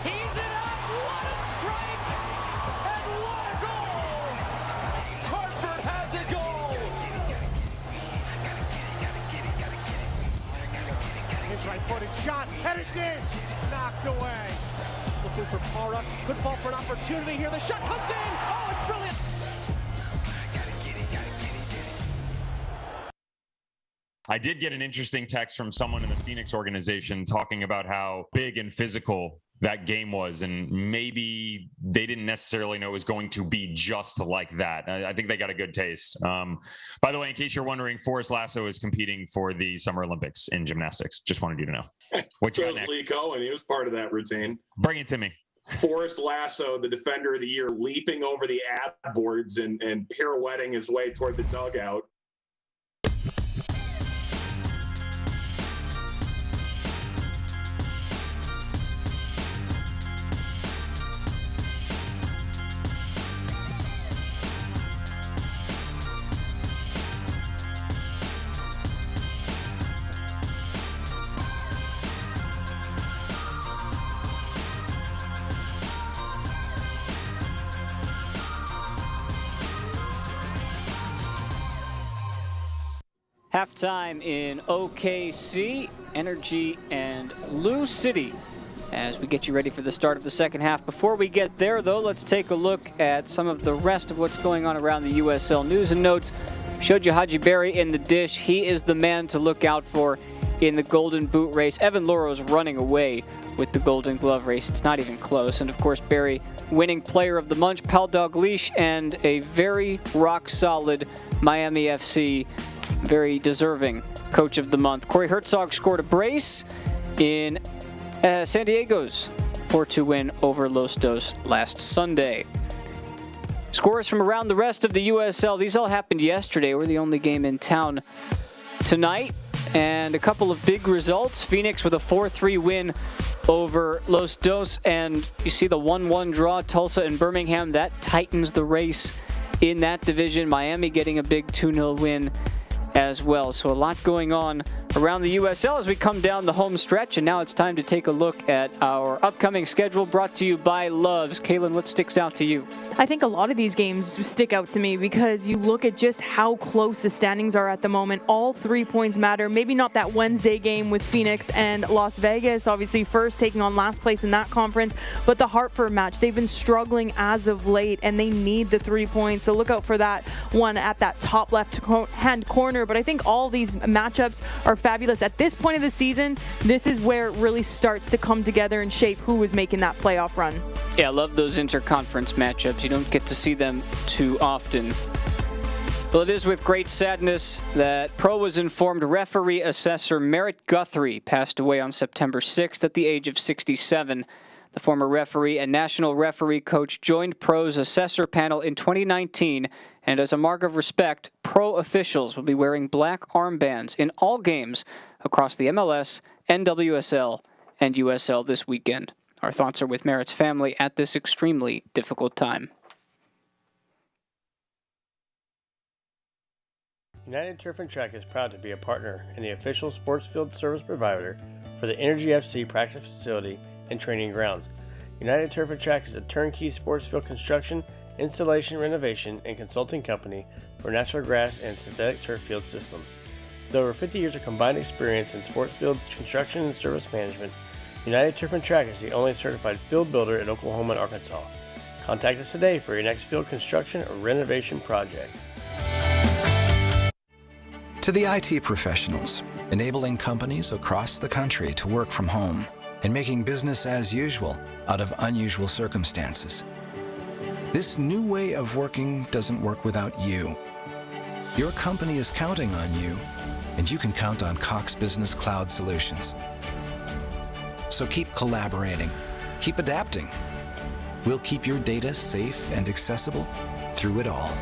S1: Teams it up, what a strike, and what a goal! Hartford has a goal!
S11: His right-footed shot, and it's in! Knocked away. Looking for Parra, could fall for an opportunity here. The shot comes in! Oh, it's brilliant!
S9: I did get an interesting text from someone in the Phoenix organization talking about how big and physical that game was, and maybe they didn't necessarily know it was going to be just like that. I think they got a good taste. By the way, in case you're wondering, Forrest Lasso is competing for the Summer Olympics in gymnastics. Just wanted you to know. What you got next?
S12: Lee Cohen, he was part of that routine.
S9: Bring it to me.
S12: Forrest Lasso, the defender of the year, leaping over the ad boards and pirouetting his way toward the dugout.
S1: Halftime in OKC, Energy, and Louisville City as we get you ready for the start of the second half. Before we get there, though, let's take a look at some of the rest of what's going on around the USL news and notes. Showed you Haji Berry in the dish. He is the man to look out for in the Golden Boot race. Evan Loro's running away with the Golden Glove race. It's not even close. And, of course, Berry winning player of the month, Pal Dalglish, and a very rock-solid Miami FC very deserving coach of the month. Corey Herzog scored a brace in San Diego's 4-2 win over Los Dos last Sunday. Scores from around the rest of the USL. These all happened yesterday. We're the only game in town tonight. And a couple of big results. Phoenix with a 4-3 win over Los Dos. And you see the 1-1 draw, Tulsa and Birmingham. That tightens the race in that division. Miami getting a big 2-0 win as well. So a lot going on around the USL as we come down the home stretch. And now it's time to take a look at our upcoming schedule brought to you by Loves. Kaylin, what sticks out to you?
S2: I think a lot of these games stick out to me because you look at just how close the standings are at the moment. All 3 points matter. Maybe not that Wednesday game with Phoenix and Las Vegas, obviously first taking on last place in that conference, but the Hartford match, they've been struggling as of late and they need the 3 points. So look out for that one at that top left-hand corner. But I think all these matchups are fabulous. At this point of the season, this is where it really starts to come together and shape who is making that playoff run.
S1: Yeah, I love those interconference matchups. You don't get to see them too often. Well, it is with great sadness that Pro was informed referee assessor Merritt Guthrie passed away on September 6th at the age of 67. The former referee and national referee coach joined Pro's assessor panel in 2019, and as a mark of respect, Pro officials will be wearing black armbands in all games across the MLS, NWSL, and USL this weekend. Our thoughts are with Merritt's family at this extremely difficult time.
S13: United Turf and Track is proud to be a partner and the official sports field service provider for the Energy FC practice facility and training grounds. United Turf and Track is a turnkey sports field construction, installation, renovation, and consulting company for natural grass and synthetic turf field systems. With over 50 years of combined experience in sports field construction and service management, United Turf and Track is the only certified field builder in Oklahoma and Arkansas. Contact us today for your next field construction or renovation project.
S14: To the IT professionals, enabling companies across the country to work from home and making business as usual out of unusual circumstances. This new way of working doesn't work without you. Your company is counting on you, and you can count on Cox Business Cloud Solutions. So keep collaborating, keep adapting. We'll keep your data safe and accessible through it all.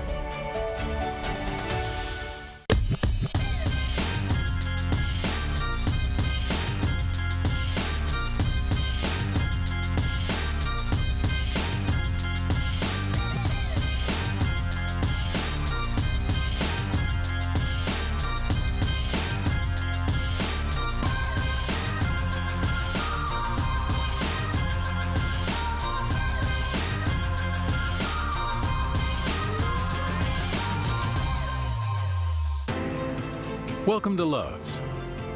S15: Welcome to Loves.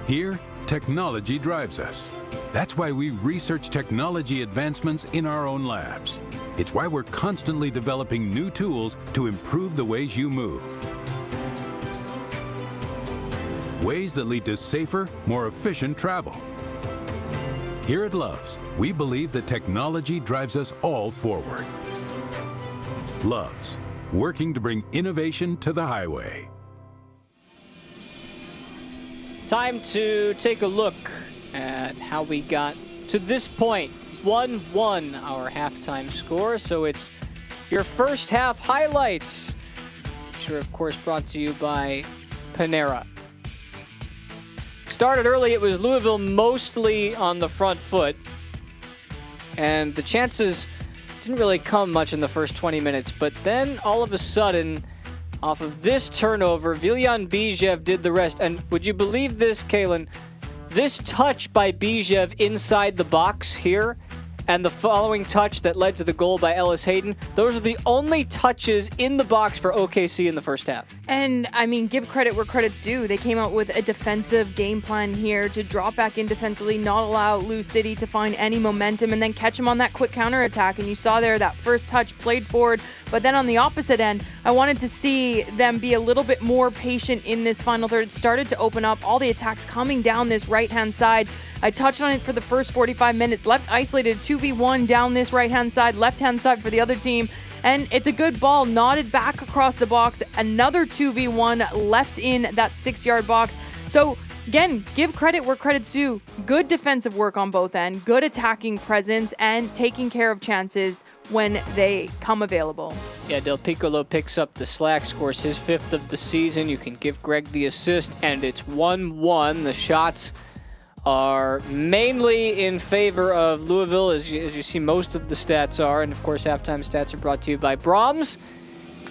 S15: Here, technology drives us. That's why we research technology advancements in our own labs. It's why we're constantly developing new tools to improve the ways you move. Ways that lead to safer, more efficient travel. Here at Love's, we believe that technology drives us all forward. Love's, working to bring innovation to the highway.
S1: Time to take a look at how we got to this point. 1-1 our halftime score, so it's your first half highlights, which are of course brought to you by Panera. Started early, it was Louisville mostly on the front foot, and the chances didn't really come much in the first 20 minutes, but then all of a sudden, off of this turnover, Viljan Bijev did the rest. And would you believe this, Kaylin? This touch by Bijev inside the box here, and the following touch that led to the goal by Ellis Hayden, those are the only touches in the box for OKC in the first half.
S2: And, I mean, give credit where credit's due. They came out with a defensive game plan here to drop back in defensively, not allow Lou City to find any momentum, and then catch them on that quick counterattack. And you saw there that first touch played forward. But then on the opposite end, I wanted to see them be a little bit more patient in this final third. It started to open up, all the attacks coming down this right-hand side. I touched on it for the first 45 minutes, left isolated 2v1 down this right-hand side, left-hand side for the other team. And it's a good ball, nodded back across the box, another 2v1 left in that 6-yard box. So again, give credit where credit's due. Good defensive work on both ends, good attacking presence, and taking care of chances when they come available.
S1: Yeah, Del Piccolo picks up the slack, scores his 5th of the season. You can give Greg the assist, and it's 1-1. The shots are mainly in favor of Louisville, as you see most of the stats are. And of course, halftime stats are brought to you by Brahms.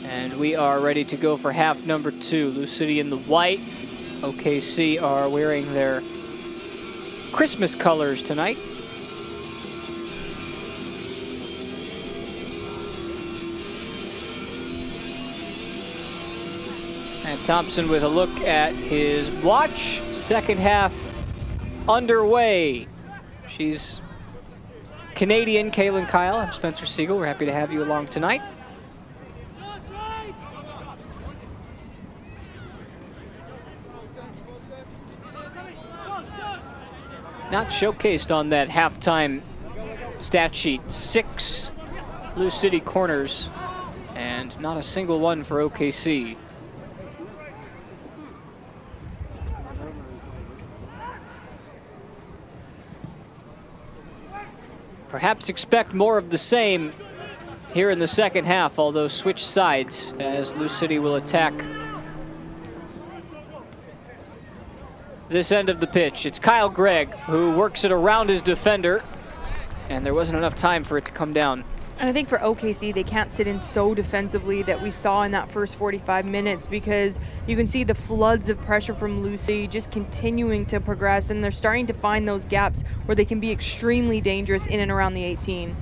S1: And we are ready to go for half number 2. Lou City in the white. OKC are wearing their Christmas colors tonight. And Thompson with a look at his watch. Second half underway. She's Canadian, Kaylin Kyle. I'm Spencer Siegel. We're happy to have you along tonight. Not showcased on that halftime stat sheet. 6 Lou City corners and not a single one for OKC. Perhaps expect more of the same here in the second half, although switch sides as Lou City will attack this end of the pitch. It's Kyle Gregg who works it around his defender, and there wasn't enough time for it to come down.
S2: And I think for OKC, they can't sit in so defensively that we saw in that first 45 minutes, because you can see the floods of pressure from Lou City just continuing to progress, and they're starting to find those gaps where they can be extremely dangerous in and around the 18.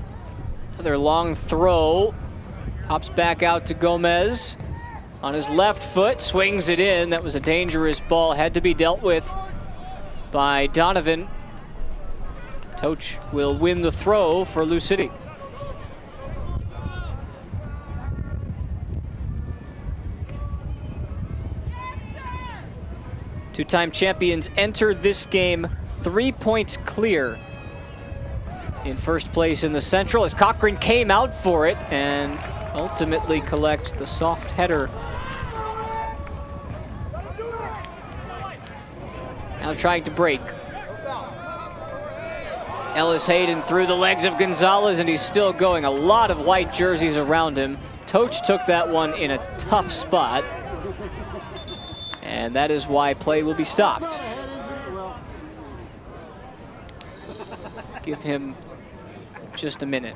S1: Another long throw, pops back out to Gomez. On his left foot, swings it in. That was a dangerous ball, had to be dealt with by Donovan. Toch will win the throw for Lou City. Two-time champions enter this game 3 points clear in first place in the Central, as Cochran came out for it and ultimately collects the soft header. Now trying to break. Ellis Hayden through the legs of Gonzalez, and he's still going. A lot of white jerseys around him. Toch took that one in a tough spot, and that is why play will be stopped. Give him just a minute.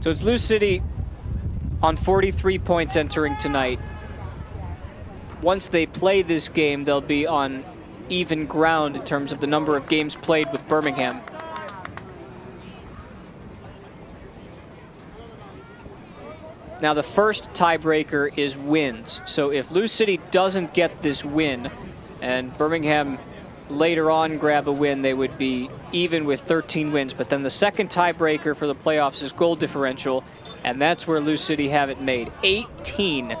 S1: So it's Lou City on 43 points entering tonight. Once they play this game, they'll be on even ground in terms of the number of games played with Birmingham. Now the first tiebreaker is wins. So if Lou City doesn't get this win and Birmingham later on grab a win, they would be even with 13 wins. But then the second tiebreaker for the playoffs is goal differential, and that's where Lou City have it made. 18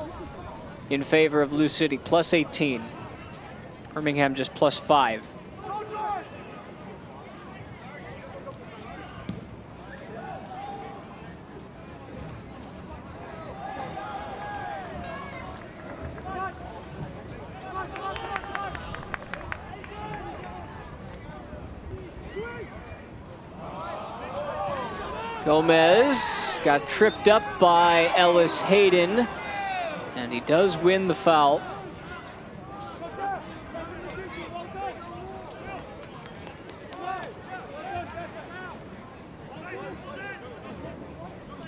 S1: in favor of Lou City, plus 18. Birmingham just plus 5. Gomez got tripped up by Ellis Hayden, and he does win the foul.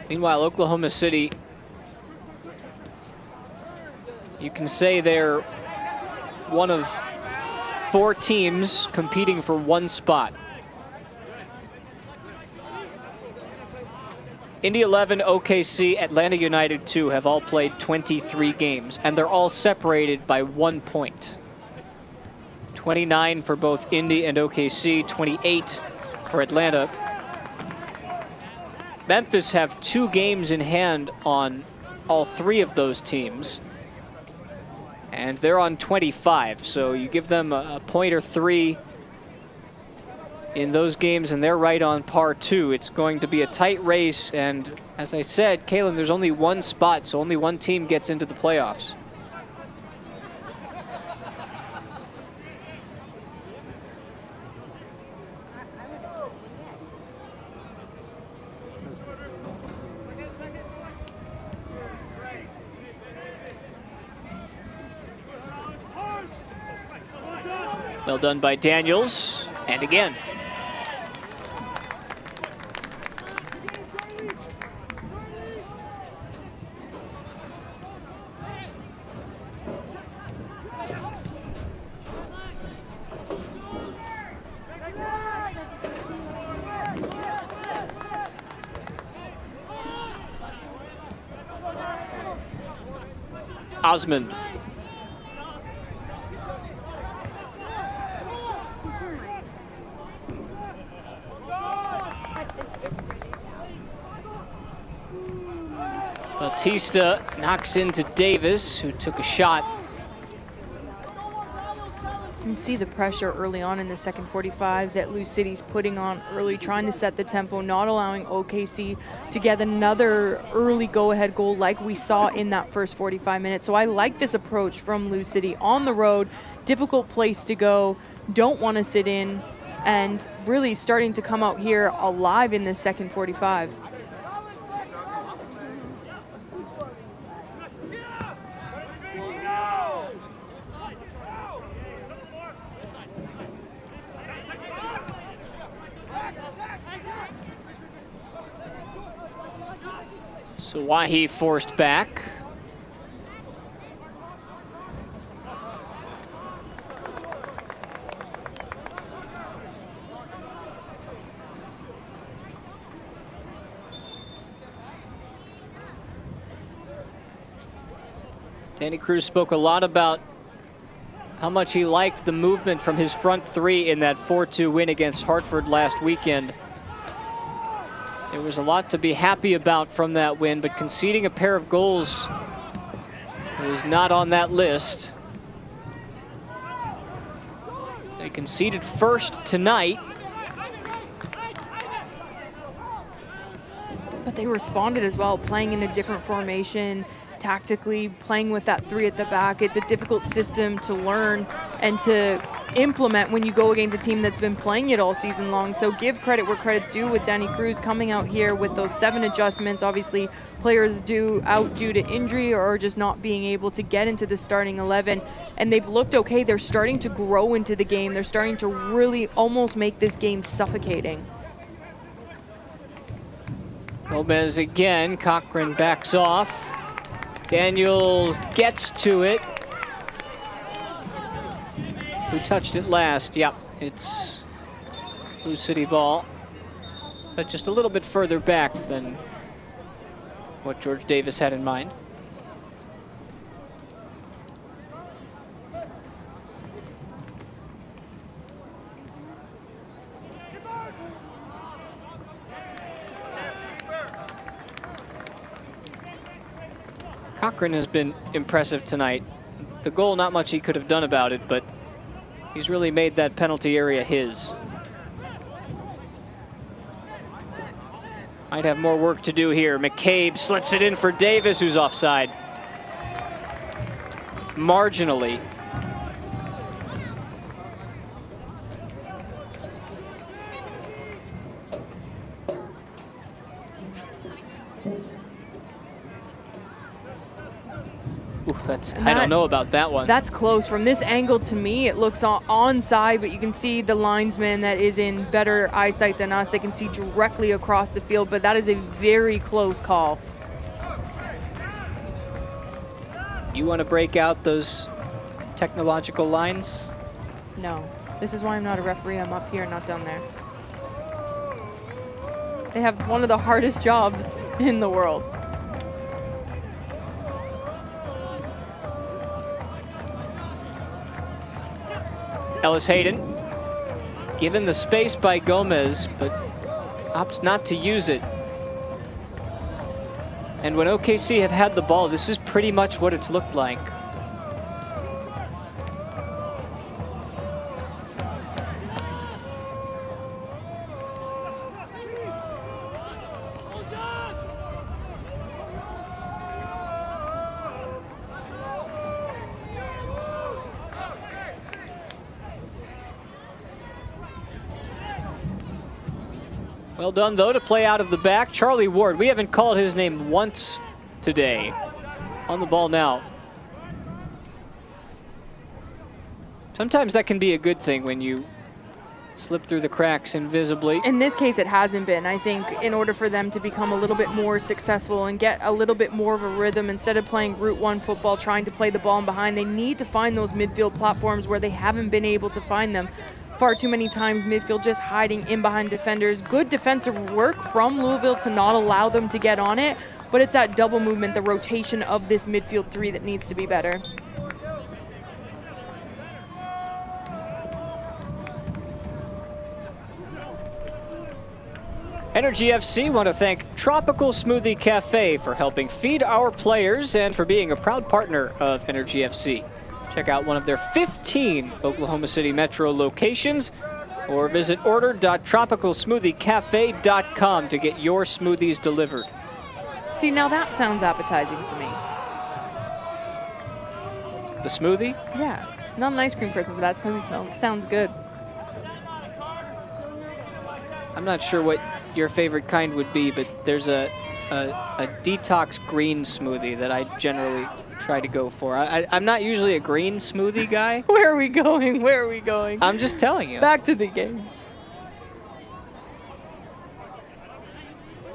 S1: Meanwhile, Oklahoma City, you can say they're one of 4 teams competing for one spot. Indy 11, OKC, Atlanta United 2 have all played 23 games, and they're all separated by 1 point. 29 for both Indy and OKC, 28 for Atlanta. Memphis have 2 games in hand on all 3 of those teams, and they're on 25, so you give them a point or 3 in those games, and they're right on par 2. It's going to be a tight race, and as I said, Kalen, there's only 1 spot, so only 1 team gets into the playoffs. Well done by Daniels, and again. Osmond. Batista knocks into Davis, who took a shot.
S2: You can see the pressure early on in the second 45 that Lou City's putting on early, trying to set the tempo, not allowing OKC to get another early go-ahead goal like we saw in that first 45 minutes. So I like this approach from Lou City. On the road, difficult place to go, don't want to sit in, and really starting to come out here alive in the second 45.
S1: Sawahi forced back. Danny Cruz spoke a lot about how much he liked the movement from his front 3 in that 4-2 win against Hartford last weekend. There was a lot to be happy about from that win, but conceding a pair of goals was not on that list. They conceded first tonight.
S2: But they responded as well, playing in a different formation, tactically playing with that 3 at the back. It's a difficult system to learn and to implement when you go against a team that's been playing it all season long. So give credit where credit's due with Danny Cruz coming out here with those 7 adjustments. Obviously, players out due to injury or just not being able to get into the starting 11. And they've looked okay. They're starting to grow into the game. They're starting to really almost make this game suffocating.
S1: Gomez again. Cochran backs off. Daniels gets to it. Who touched it last? Yep, it's Blue City ball, but just a little bit further back than what George Davis had in mind. Cochran has been impressive tonight. The goal, not much he could have done about it, but he's really made that penalty area his. Might have more work to do here. McCabe slips it in for Davis, who's offside. Marginally. Ooh, I don't know about that one.
S2: That's close. From this angle, to me, it looks onside, but you can see the linesman that is in better eyesight than us. They can see directly across the field, but that is a very close call.
S1: You want to break out those technological lines?
S2: No. This is why I'm not a referee. I'm up here, not down there. They have one of the hardest jobs in the world.
S1: Ellis Hayden, given the space by Gomez, but opts not to use it. And when OKC have had the ball, this is pretty much what it's looked like. Well done, though, to play out of the back. Charlie Ward, we haven't called his name once today. On the ball now. Sometimes that can be a good thing when you slip through the cracks invisibly.
S2: In this case, it hasn't been. I think in order for them to become a little bit more successful and get a little bit more of a rhythm, instead of playing Route 1 football, trying to play the ball in behind, they need to find those midfield platforms where they haven't been able to find them. Far too many times midfield just hiding in behind defenders. Good defensive work from Louisville to not allow them to get on it, but it's that double movement, the rotation of this midfield three that needs to be better.
S1: Energy FC want to thank Tropical Smoothie Cafe for helping feed our players and for being a proud partner of Energy FC. Check out one of their 15 Oklahoma City Metro locations or visit order.tropicalsmoothiecafe.com to get your smoothies delivered.
S2: See, now that sounds appetizing to me.
S1: The smoothie?
S2: Yeah, not an ice cream person, but that smoothie smell sounds good.
S1: I'm not sure what your favorite kind would be, but there's a detox green smoothie that I generally try to go for. I'm not usually a green smoothie guy.
S2: Where are we going? Where are we going?
S1: I'm just telling you.
S2: Back to the game.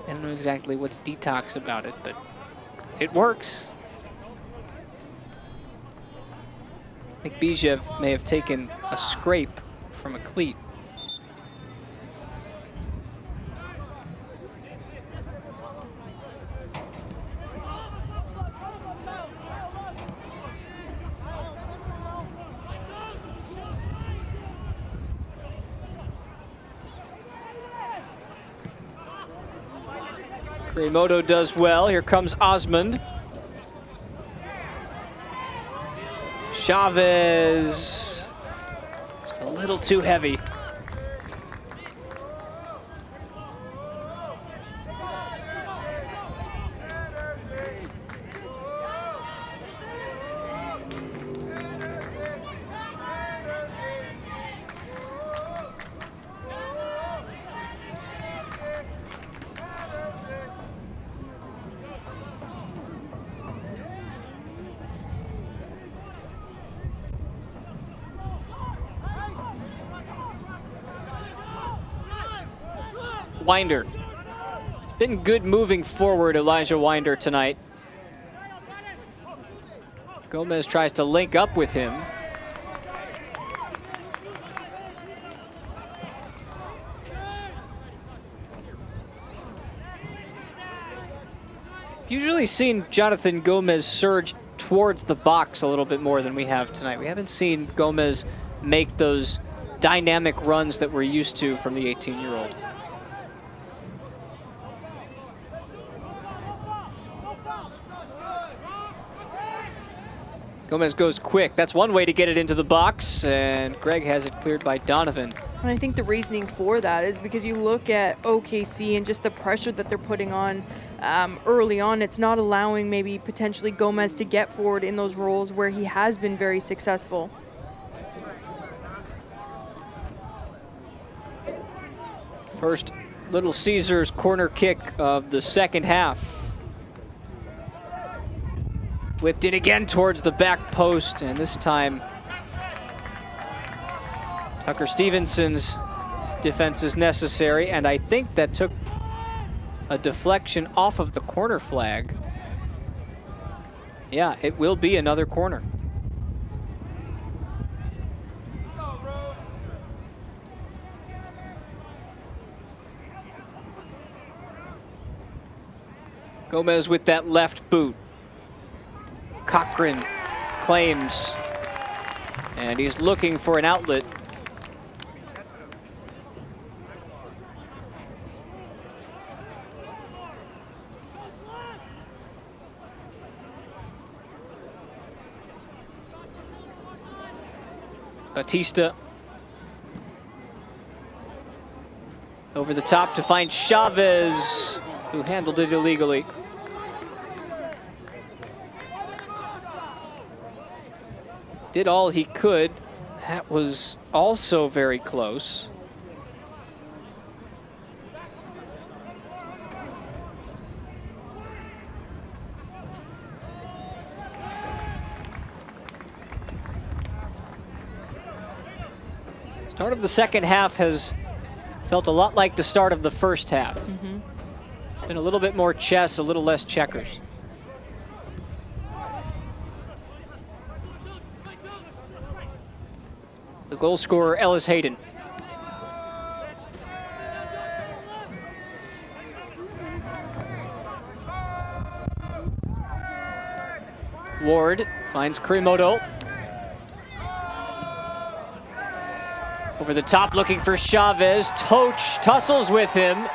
S1: I don't know exactly what's detox about it, but it works. I think Bijev may have taken a scrape from a cleat. Kurimoto does well. Here comes Osmond. Chavez. Just a little too heavy. Winder. It's been good moving forward, Elijah Winder, tonight. Gomez tries to link up with him. I've usually seen Jonathan Gomez surge towards the box a little bit more than we have tonight. We haven't seen Gomez make those dynamic runs that we're used to from the 18-year-old. Gomez goes quick. That's one way to get it into the box, and Greg has it cleared by Donovan.
S2: And I think the reasoning for that is because you look at OKC and just the pressure that they're putting on early on. It's not allowing maybe potentially Gomez to get forward in those roles where he has been very successful.
S1: First Little Caesars corner kick of the second half. Whipped in again towards the back post, and this time Tucker Stevenson's defense is necessary, and I think that took a deflection off of the corner flag. Yeah, it will be another corner. Gomez with that left boot. Cochran claims, and he's looking for an outlet. Batista over the top to find Chavez, who handled it illegally. Did all he could. That was also very close. Start of the second half has felt a lot like the start of the first half. Been a little bit more chess, a little less checkers. The goal scorer, Ellis Hayden. Ward finds Kurimoto. Over the top looking for Chavez. Toch tussles with him.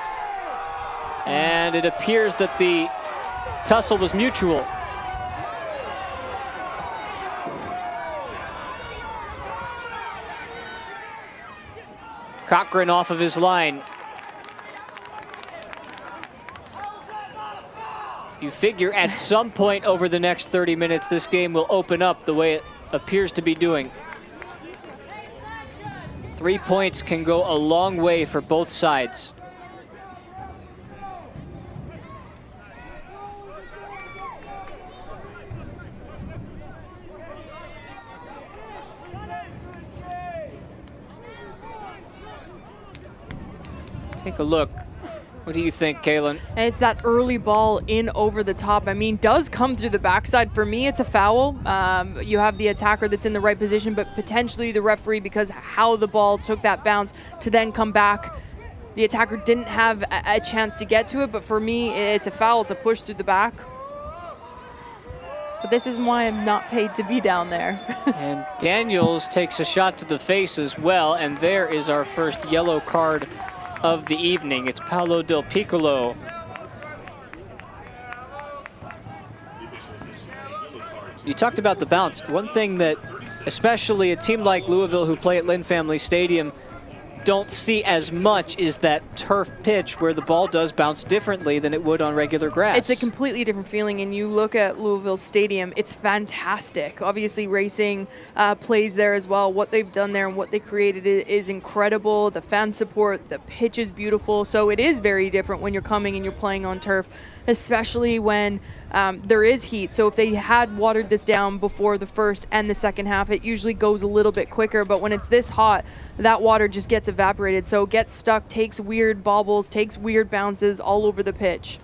S1: And it appears that the tussle was mutual. Cochran off of his line. You figure at some point over the next 30 minutes, this game will open up the way it appears to be doing. 3 points can go a long way for both sides. Take a look. What do you think, Kaylin?
S2: It's that early ball in over the top. I mean, does come through the backside. For me, it's a foul. You have the attacker that's in the right position, but potentially the referee, because how the ball took that bounce to then come back, the attacker didn't have a chance to get to it. But for me, it's a foul. It's a push through the back. But this is why I'm not paid to be down there.
S1: And Daniels takes a shot to the face as well, and there is our first yellow card of the evening. It's Paolo Del Piccolo. You talked about the bounce. One thing that especially a team like Louisville, who play at Lynn Family Stadium, don't see as much is that turf pitch where the ball does bounce differently than it would on regular grass.
S2: It's a completely different feeling, and you look at Louisville Stadium, it's fantastic. Obviously, racing plays there as well. What they've done there and what they created is incredible. The fan support, the pitch is beautiful. So it is very different when you're coming and you're playing on turf, especially when there is heat. So if they had watered this down before the first and the second half, it usually goes a little bit quicker. But when it's this hot, that water just gets evaporated. So it gets stuck, takes weird bobbles, takes weird bounces all over the pitch.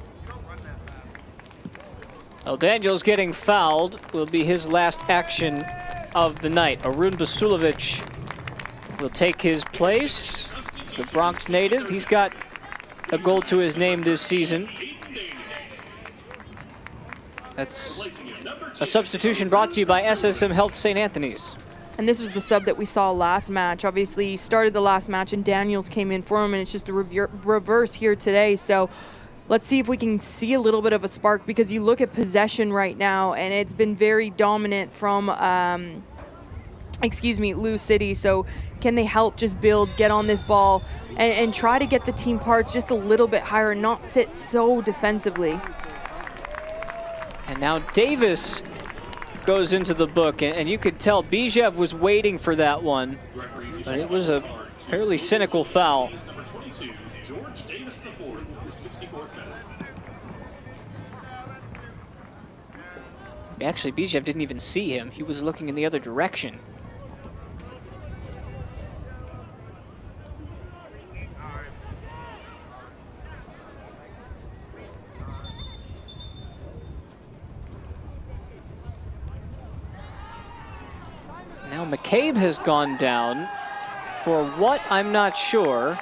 S1: Well, Daniels getting fouled will be his last action of the night. Arun Basulovic will take his place. The Bronx native, he's got a goal to his name this season. That's a substitution brought to you by SSM Health St. Anthony's.
S2: And this was the sub that we saw last match. Obviously, he started the last match and Daniels came in for him, and it's just the reverse here today. So let's see if we can see a little bit of a spark, because you look at possession right now and it's been very dominant from Lou City. So can they help just build, get on this ball, and try to get the team parts just a little bit higher and not sit so defensively.
S1: And now Davis goes into the book, and you could tell Bijev was waiting for that one, but it was a fairly cynical foul. Actually, Bijev didn't even see him. He was looking in the other direction. Now McCabe has gone down for what, I'm not sure.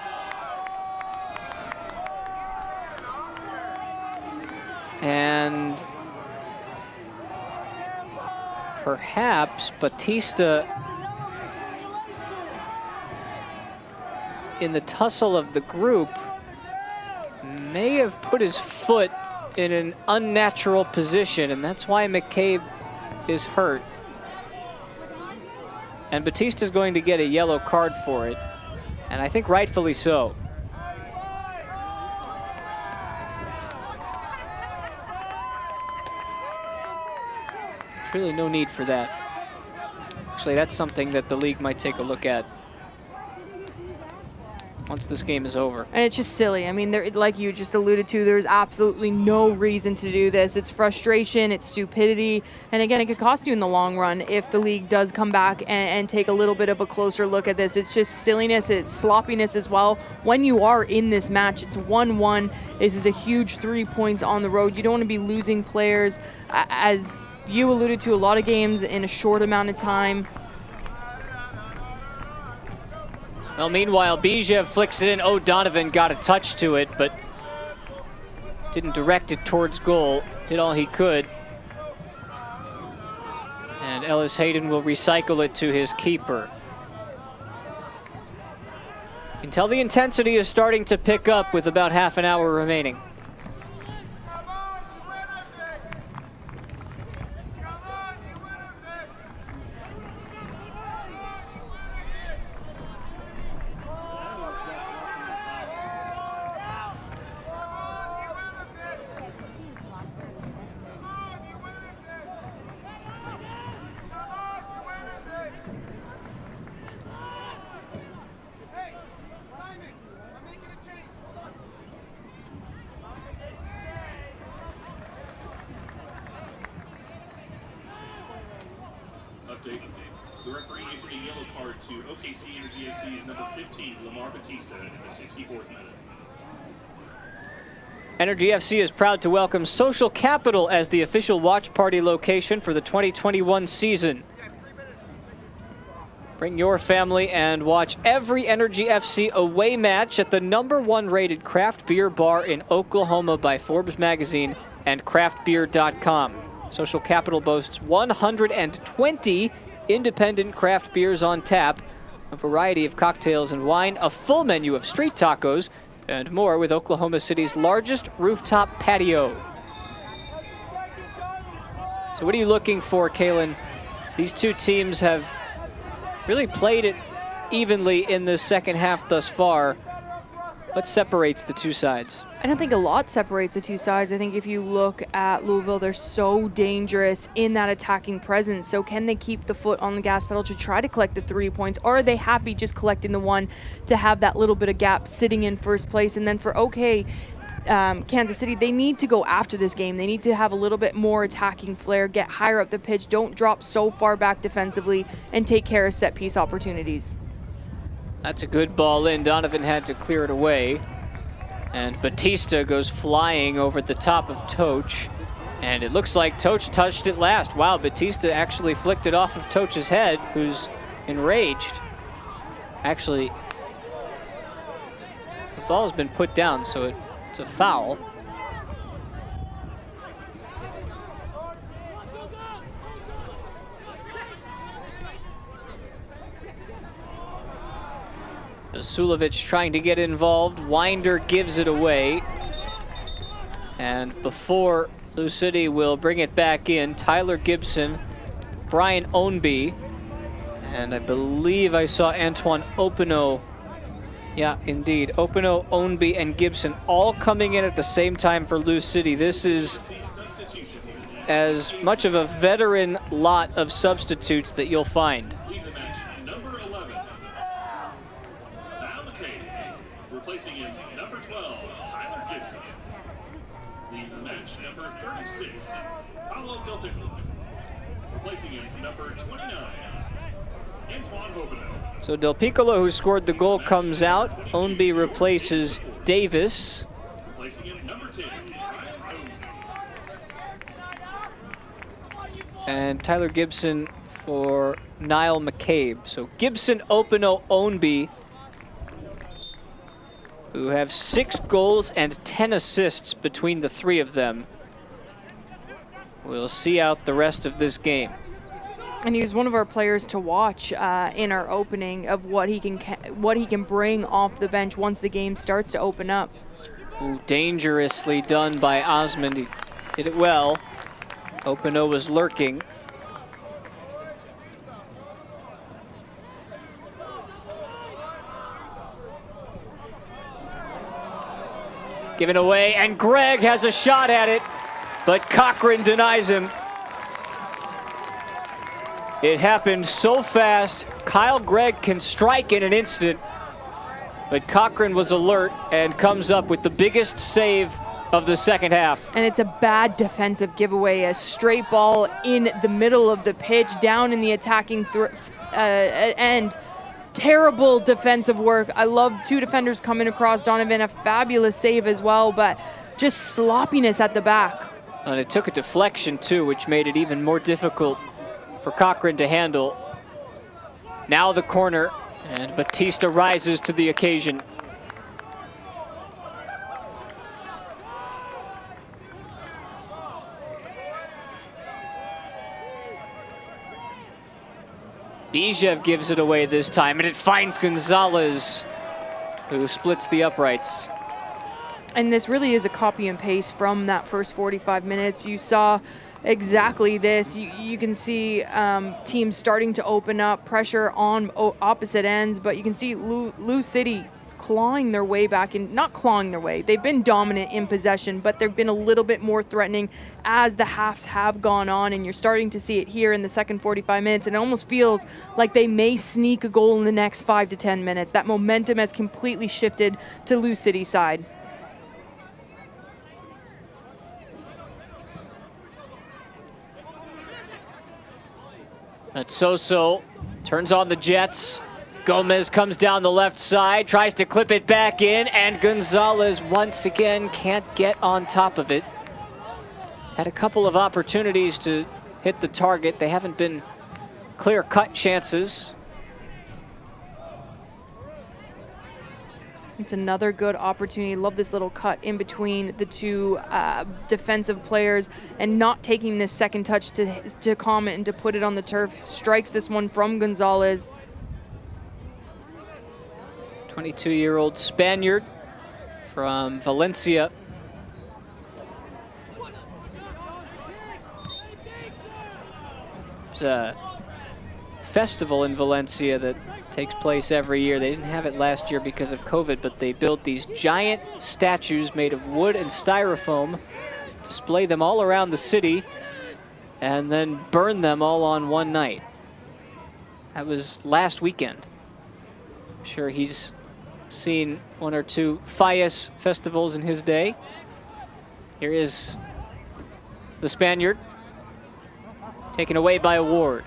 S1: And perhaps Batista, in the tussle of the group, may have put his foot in an unnatural position, and that's why McCabe is hurt. And Batista's going to get a yellow card for it, and I think rightfully so. There's really no need for that. Actually, that's something that the league might take a look at once this game is over.
S2: And it's just silly. I mean, there, like you just alluded to, there's absolutely no reason to do this. It's frustration, it's stupidity, and again, it could cost you in the long run if the league does come back and take a little bit of a closer look at this. It's just silliness, it's sloppiness as well. When you are in this match, it's 1-1. This is a huge 3 points on the road. You don't want to be losing players, as you alluded to, a lot of games in a short amount of time.
S1: Well, meanwhile, Bijev flicks it in. O'Donovan got a touch to it, but didn't direct it towards goal. Did all he could. And Ellis Hayden will recycle it to his keeper. You can tell the intensity is starting to pick up with about half an hour remaining.
S6: The referee issued a yellow card to OKC Energy FC's number 15, Lamar Batista, in the 64th minute.
S1: Energy FC is proud to welcome Social Capital as the official watch party location for the 2021 season. Bring your family and watch every Energy FC away match at the #1 rated craft beer bar in Oklahoma by Forbes magazine and craftbeer.com. Social Capital boasts 120 independent craft beers on tap, a variety of cocktails and wine, a full menu of street tacos, and more with Oklahoma City's largest rooftop patio. So what are you looking for, Kaylin? These two teams have really played it evenly in the second half thus far. What separates the two sides?
S2: I don't think a lot separates the two sides. I think if you look at Louisville, they're so dangerous in that attacking presence. So can they keep the foot on the gas pedal to try to collect the 3 points? Or are they happy just collecting the one to have that little bit of gap sitting in first place? And then for Kansas City, they need to go after this game. They need to have a little bit more attacking flair, get higher up the pitch, don't drop so far back defensively, and take care of set piece opportunities.
S1: That's a good ball in. Donovan had to clear it away. And Batista goes flying over the top of Toch. And it looks like Toch touched it last. Wow, Batista actually flicked it off of Toch's head, who's enraged. Actually, the ball's been put down, so it's a foul. Sulovic trying to get involved. Winder gives it away. And before Lou City will bring it back in, Tyler Gibson, Brian Ownby, and I believe I saw Antoine Opino. Yeah, indeed. Opino, Ownby, and Gibson all coming in at the same time for Lou City. This is as much of a veteran lot of substitutes that you'll find.
S6: Number 11, Niall McCabe, replacing him number 12, Tyler Gibson. Leave the match number 36, Paulo Del Piccolo, replacing him number 29, Antoine Opino.
S1: So Del Piccolo, who scored the goal, comes out. Ownby replaces Davis.
S6: Replacing him number 10,
S1: And Tyler Gibson for Niall McCabe. So Gibson, Opino, Ownby, who have 6 goals and 10 assists between the 3 of them. We'll see out the rest of this game.
S2: And he was one of our players to watch in our opening of what he can bring off the bench once the game starts to open up.
S1: Ooh, dangerously done by Osmond. He did it well. Opino was lurking. Given away, and Gregg has a shot at it, but Cochran denies him. It happened so fast. Kyle Gregg can strike in an instant, but Cochran was alert and comes up with the biggest save of the second half.
S2: And it's a bad defensive giveaway, a straight ball in the middle of the pitch, down in the attacking end. Terrible defensive work. I love 2 defenders coming across. Donovan, a fabulous save as well, but just sloppiness at the back.
S1: And it took a deflection too, which made it even more difficult for Cochran to handle. Now the corner, and Batista rises to the occasion. Bijev gives it away this time, and it finds Gonzalez, who splits the uprights.
S2: And this really is a copy and paste from that first 45 minutes. You saw exactly this. You can see teams starting to open up, pressure on opposite ends, but you can see Lou City clawing their way back in, not clawing their way. They've been dominant in possession, but they've been a little bit more threatening as the halves have gone on, and you're starting to see it here in the second 45 minutes, and it almost feels like they may sneak a goal in the next 5 to 10 minutes. That momentum has completely shifted to Lou City's side.
S1: That's Soso, turns on the Jets. Gomez comes down the left side, tries to clip it back in, and Gonzalez once again can't get on top of it. He's had a couple of opportunities to hit the target. They haven't been clear-cut chances.
S2: It's another good opportunity. Love this little cut in between the 2 defensive players and not taking this second touch to calm it and to put it on the turf. Strikes this one from Gonzalez.
S1: 22-year-old Spaniard from Valencia. There's a festival in Valencia that takes place every year. They didn't have it last year because of COVID, but they built these giant statues made of wood and styrofoam, display them all around the city, and then burn them all on one night. That was last weekend. I'm sure he's seen 1 or 2 Fallas festivals in his day. Here is the Spaniard, taken away by Ward.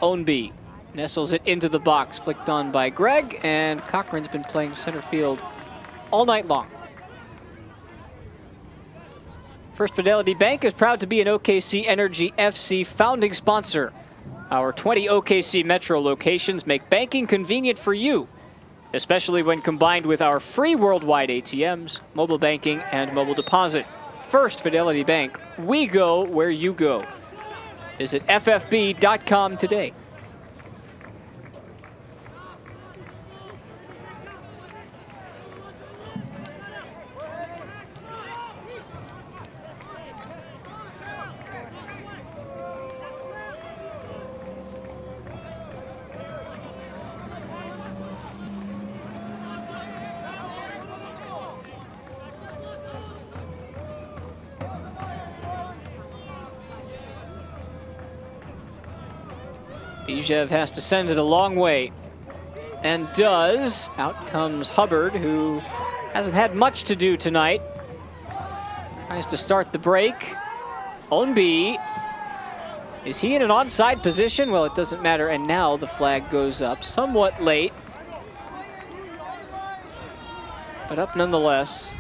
S1: Ownby nestles it into the box, flicked on by Gregg, and Cochran's been playing center field all night long. First Fidelity Bank is proud to be an OKC Energy FC founding sponsor. Our 20 OKC Metro locations make banking convenient for you, especially when combined with our free worldwide ATMs, mobile banking, and mobile deposit. First Fidelity Bank. We go where you go. Visit ffb.com today. Bijev has to send it a long way, and does. Out comes Hubbard, who hasn't had much to do tonight. Tries to start the break. Ownby, is he in an onside position? Well, it doesn't matter, and now the flag goes up somewhat late, but up nonetheless.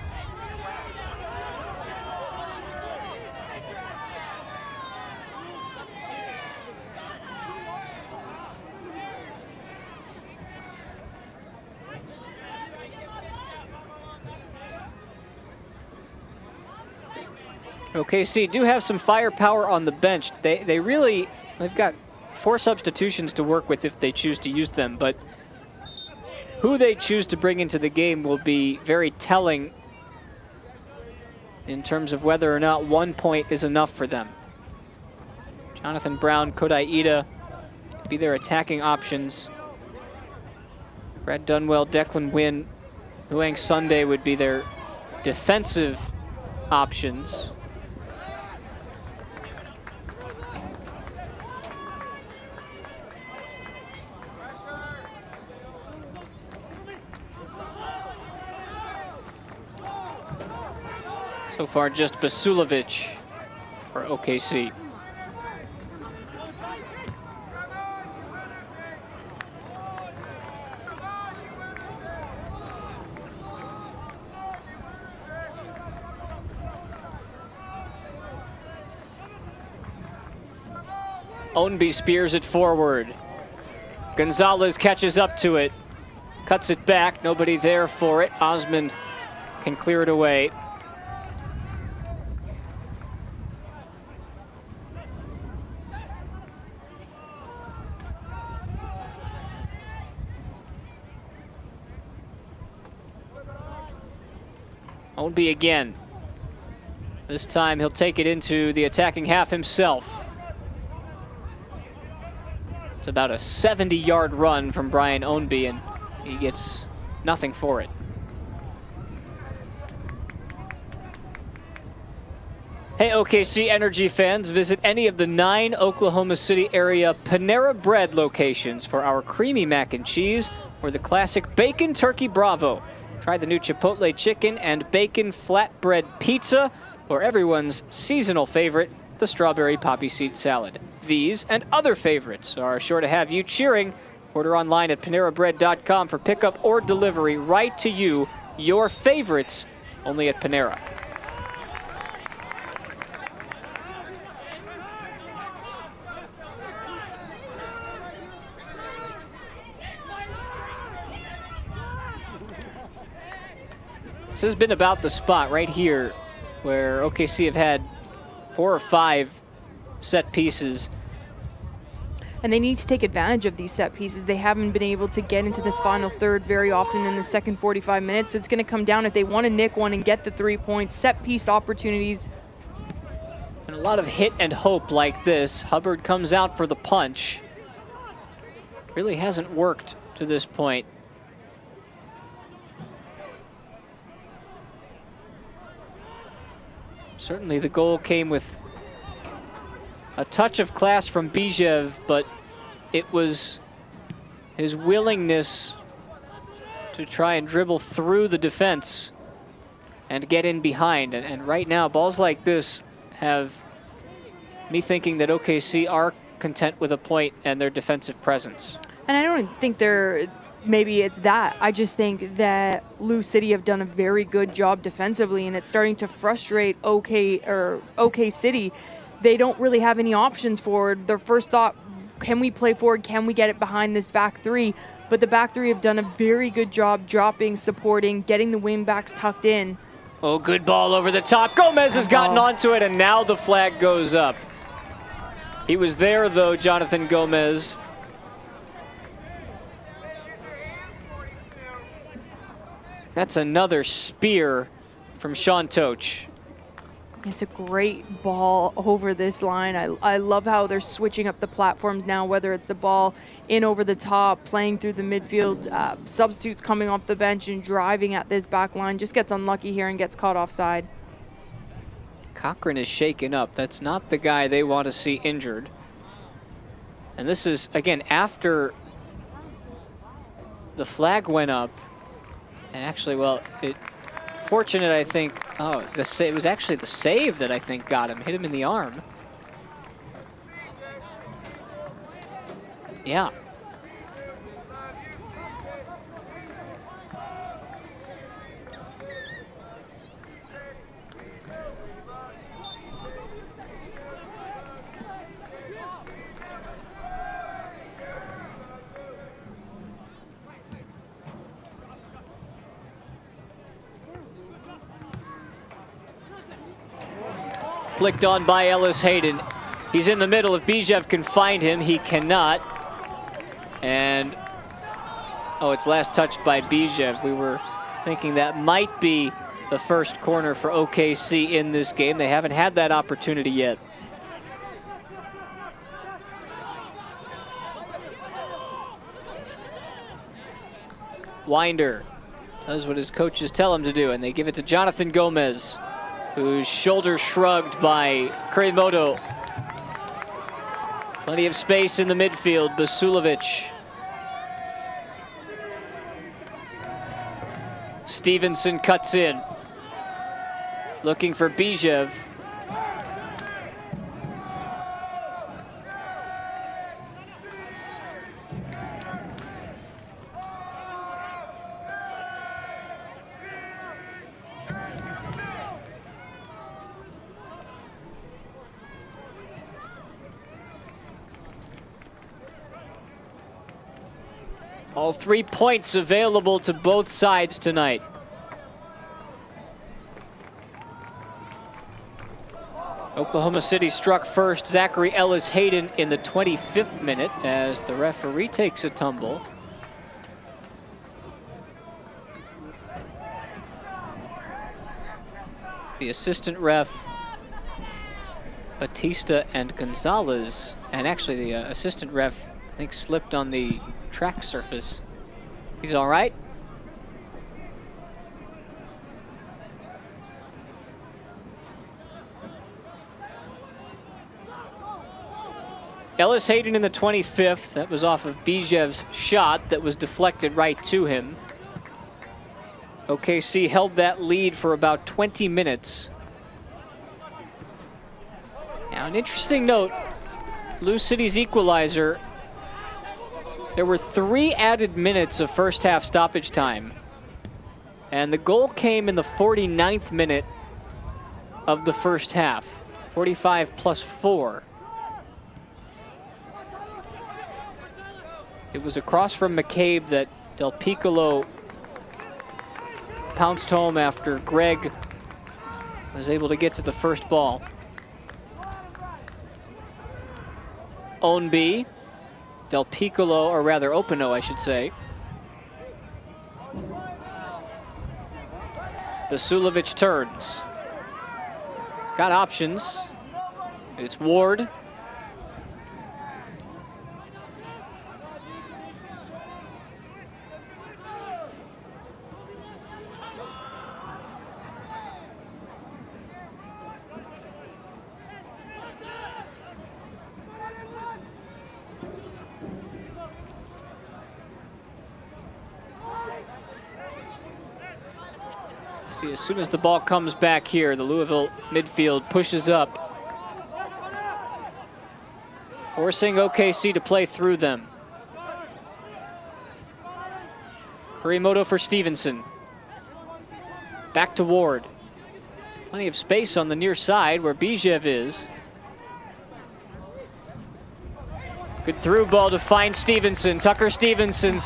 S1: OKC do have some firepower on the bench. They've got 4 substitutions to work with if they choose to use them, but who they choose to bring into the game will be very telling in terms of whether or not 1 point is enough for them. Jonathan Brown, Kodai Ida be their attacking options. Brad Dunwell, Declan Wynn, Huang Sunday would be their defensive options. So far, just Basulovic for OKC. Ownby spears it forward. Gonzalez catches up to it, cuts it back, nobody there for it. Osmond can clear it away. Ownby again. This time he'll take it into the attacking half himself. It's about a 70-yard run from Brian Ownby, and he gets nothing for it. Hey, OKC Energy fans, visit any of the 9 Oklahoma City area Panera Bread locations for our creamy mac and cheese or the classic Bacon Turkey Bravo. Try the new Chipotle chicken and bacon flatbread pizza, or everyone's seasonal favorite, the strawberry poppy seed salad. These and other favorites are sure to have you cheering. Order online at PaneraBread.com for pickup or delivery right to you. Your favorites, only at Panera. This has been about the spot right here where OKC have had 4 or 5 set pieces.
S2: And they need to take advantage of these set pieces. They haven't been able to get into this final third very often in the second 45 minutes. So it's going to come down if they want to nick one and get the 3 points. Set piece opportunities.
S1: And a lot of hit and hope like this. Hubbard comes out for the punch. Really hasn't worked to this point. Certainly the goal came with a touch of class from Bijev, but it was his willingness to try and dribble through the defense and get in behind. And right now, balls like this have me thinking that OKC are content with a point and their defensive presence.
S2: And I don't think maybe it's that. I just think that Lou City have done a very good job defensively, and it's starting to frustrate OK City. They don't really have any options forward. Their first thought, can we play forward? Can we get it behind this back 3? But the back 3 have done a very good job dropping, supporting, getting the wing backs tucked in.
S1: Oh, good ball over the top. Gomez has gotten onto it, and now the flag goes up. He was there, though, Jonathan Gomez. That's another spear from Sean Toch.
S2: It's a great ball over this line. I love how they're switching up the platforms now, whether it's the ball in over the top, playing through the midfield, substitutes coming off the bench and driving at this back line. Just gets unlucky here and gets caught offside.
S1: Cochran is shaken up. That's not the guy they want to see injured. And this is, again, after the flag went up. And actually, well, fortunate, I think. Oh, it was actually the save that I think got him, hit him in the arm. Yeah. Flicked on by Ellis Hayden. He's in the middle. If Bijev can find him, he cannot. And, oh, it's last touched by Bijev. We were thinking that might be the first corner for OKC in this game. They haven't had that opportunity yet. Winder does what his coaches tell him to do, and they give it to Jonathan Gomez, whose shoulder shrugged by Kurimoto. Plenty of space in the midfield. Basulovic. Stevenson cuts in. Looking for Bijev. All 3 points available to both sides tonight. Oklahoma City struck first. Zachary Ellis Hayden in the 25th minute as the referee takes a tumble. The assistant ref, Batista and Gonzalez, and actually the assistant ref, I think, slipped on the track surface. He's all right. Ellis Hayden in the 25th. That was off of Bijev's shot that was deflected right to him. OKC held that lead for about 20 minutes. Now, an interesting note, Lou City's equalizer. There were 3 added minutes of first half stoppage time. And the goal came in the 49th minute of the first half. 45 plus 4. It was a cross from McCabe that Del Piccolo pounced home after Greg was able to get to the first ball. Ownby. Del Piccolo, or rather Opino, I should say. Basulovic turns. Got options. It's Ward. See, as soon as the ball comes back here, the Louisville midfield pushes up, forcing OKC to play through them. Kurimoto for Stevenson. Back to Ward. Plenty of space on the near side where Bijev is. Good through ball to find Stevenson. Tucker Stevenson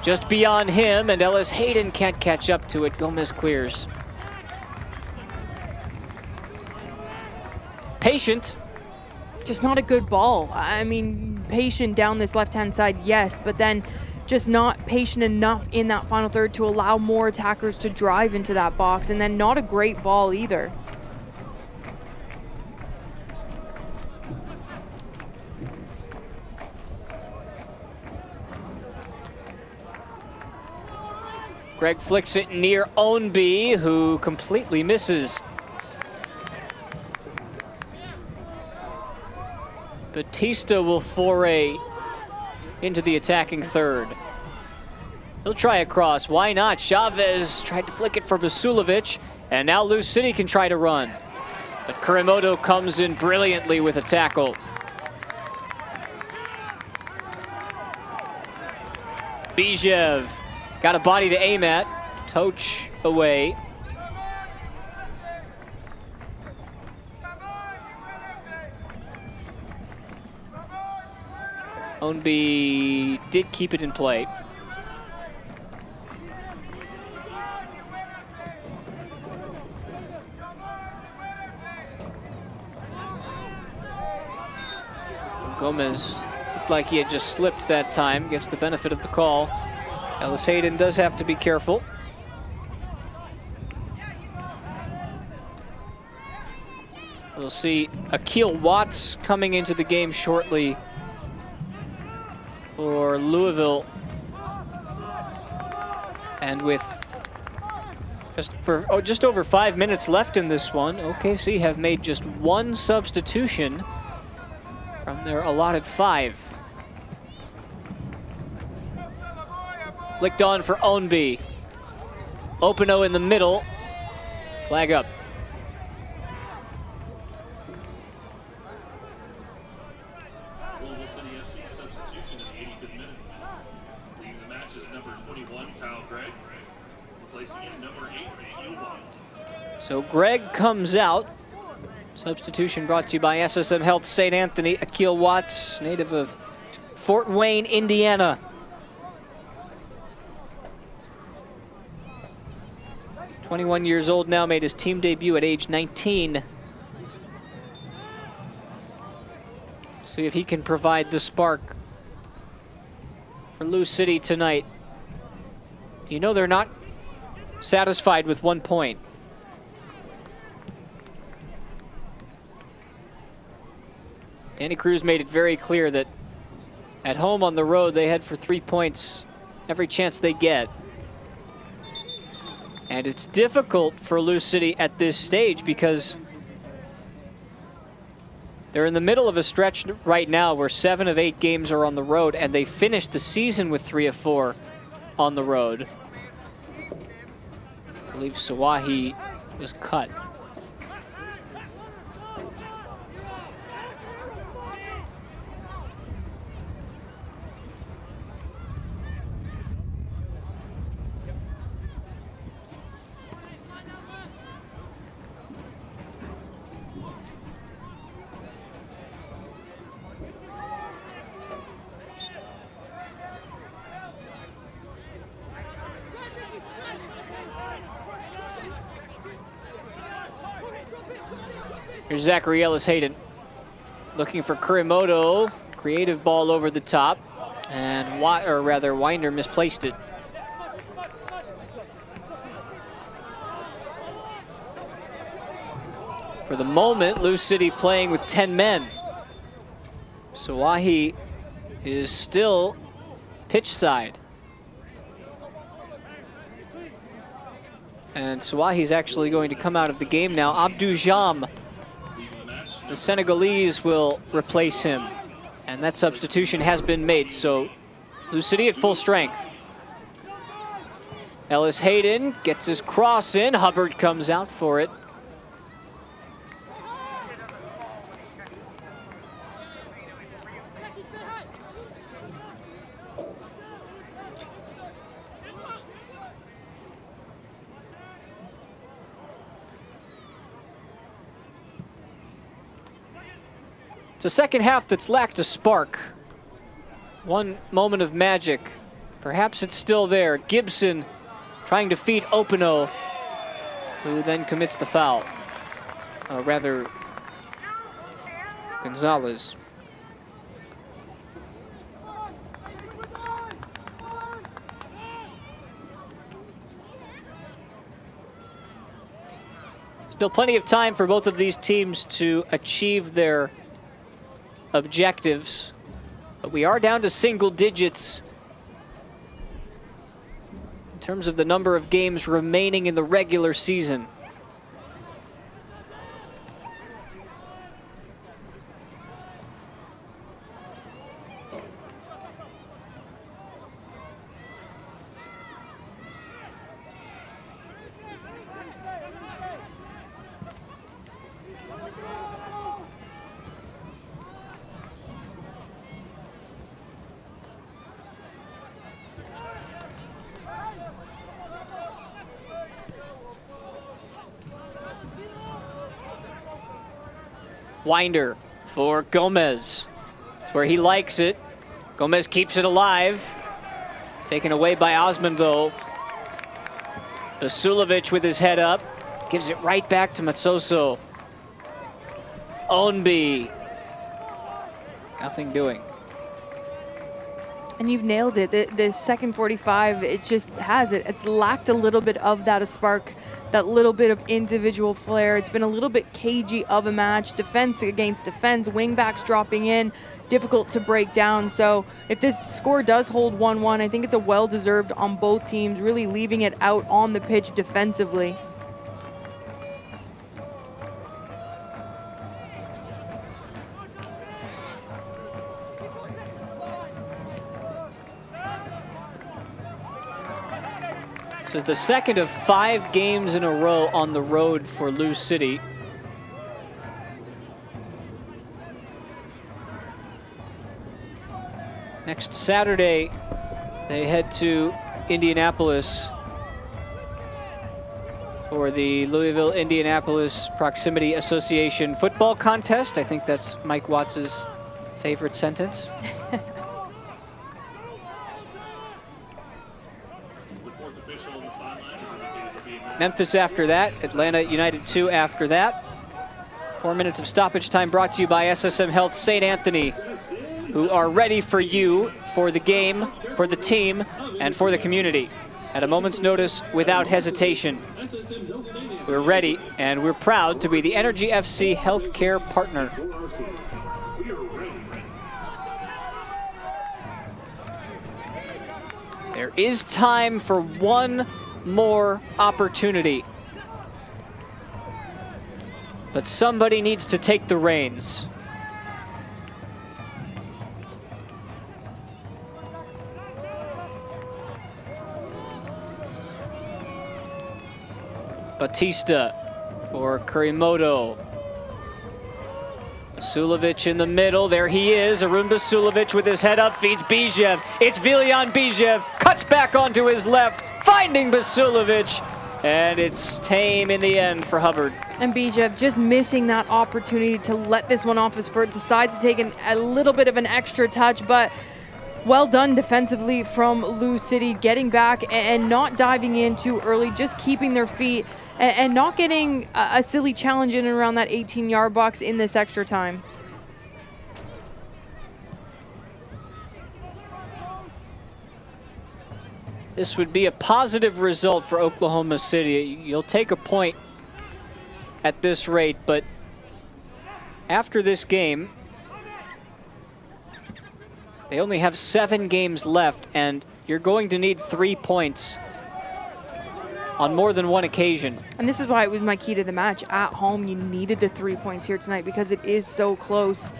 S1: just beyond him, and Ellis Hayden can't catch up to it. Gomez clears. Patient.
S2: Just not a good ball. I mean, patient down this left-hand side, yes, but then just not patient enough in that final third to allow more attackers to drive into that box, and then not a great ball either.
S1: Greg flicks it near Ownby, who completely misses. Batista will foray into the attacking third. He'll try a cross. Why not? Chavez tried to flick it for Basulovic, and now Lou City can try to run. But Kurimoto comes in brilliantly with a tackle. Bijev got a body to aim at. Toch away. Ownby did keep it in play. Gomez looked like he had just slipped that time, gets the benefit of the call. Ellis Hayden does have to be careful. We'll see Akil Watts coming into the game shortly for Louisville. And with just over 5 minutes left in this one, OKC have made just one substitution from their allotted 5. Flicked on for Ownby. Openo in the middle. Flag up.
S6: Louisville City FC substitution in the 85th minute. Leading the match is number 21, Kyle Gregg. Replacing him, number 8, Akil Watts.
S1: So Greg comes out. Substitution brought to you by SSM Health St. Anthony. Akil Watts, native of Fort Wayne, Indiana. .21 years old now, made his team debut at age 19. See if he can provide the spark for Lou City tonight. You know they're not satisfied with 1 point. Danny Cruz made it very clear that at home on the road, they head for 3 points every chance they get. And it's difficult for Lou City at this stage because they're in the middle of a stretch right now where 7 of 8 games are on the road, and they finished the season with 3 of 4 on the road. I believe Sawahi was cut. Here's Zachary Ellis Hayden looking for Kurimoto. Creative ball over the top, and Winder misplaced it. For the moment, Lou City playing with 10 men. Sawahi is still pitch side. And Sawahi's actually going to come out of the game now. Abdou Jam, the Senegalese, will replace him. And that substitution has been made, so Lou City at full strength. Ellis Hayden gets his cross in. Hubbard comes out for it. It's a second half that's lacked a spark. One moment of magic. Perhaps it's still there. Gibson trying to feed Openo, who then commits the foul. Or rather, Gonzalez. Still plenty of time for both of these teams to achieve their objectives, but we are down to single digits in terms of the number of games remaining in the regular season. Winder for Gomez. It's where he likes it. Gomez keeps it alive. Taken away by Osman, though. Basulovic with his head up. Gives it right back to Matsoso. Ownby. Nothing doing.
S2: And you've nailed it. The second 45, it just has it. It's lacked a little bit of that spark, that little bit of individual flair. It's been a little bit cagey of a match. Defense against defense, wingbacks dropping in, difficult to break down. So if this score does hold 1-1, I think it's a well-deserved on both teams, really leaving it out on the pitch defensively.
S1: This is the second of 5 games in a row on the road for Lou City. Next Saturday, they head to Indianapolis for the Louisville-Indianapolis Proximity Association football contest. I think that's Mike Watts' favorite sentence. Memphis after that, Atlanta United 2 after that. 4 minutes of stoppage time brought to you by SSM Health St. Anthony, who are ready for you, for the game, for the team, and for the community. At a moment's notice, without hesitation. We're ready, and we're proud to be the Energy FC healthcare partner. There is time for one more opportunity. But somebody needs to take the reins. Batista for Kurimoto. Basulovic in the middle, there he is. Arun Basulovic with his head up, feeds Bijev. It's Viljan Bijev, cuts back onto his left, finding Basulovic, and it's tame in the end for Hubbard.
S2: And Bijev just missing that opportunity to let this one off his foot, decides to take a little bit of an extra touch, but well done defensively from Lou City, getting back and not diving in too early, just keeping their feet and not getting a silly challenge in and around that 18-yard box in this extra time.
S1: This would be a positive result for Oklahoma City. You'll take a point at this rate, but after this game, they only have 7 games left, and you're going to need 3 points on more than one occasion.
S2: And this is why it was my key to the match. At home, you needed the 3 points here tonight because it is so close.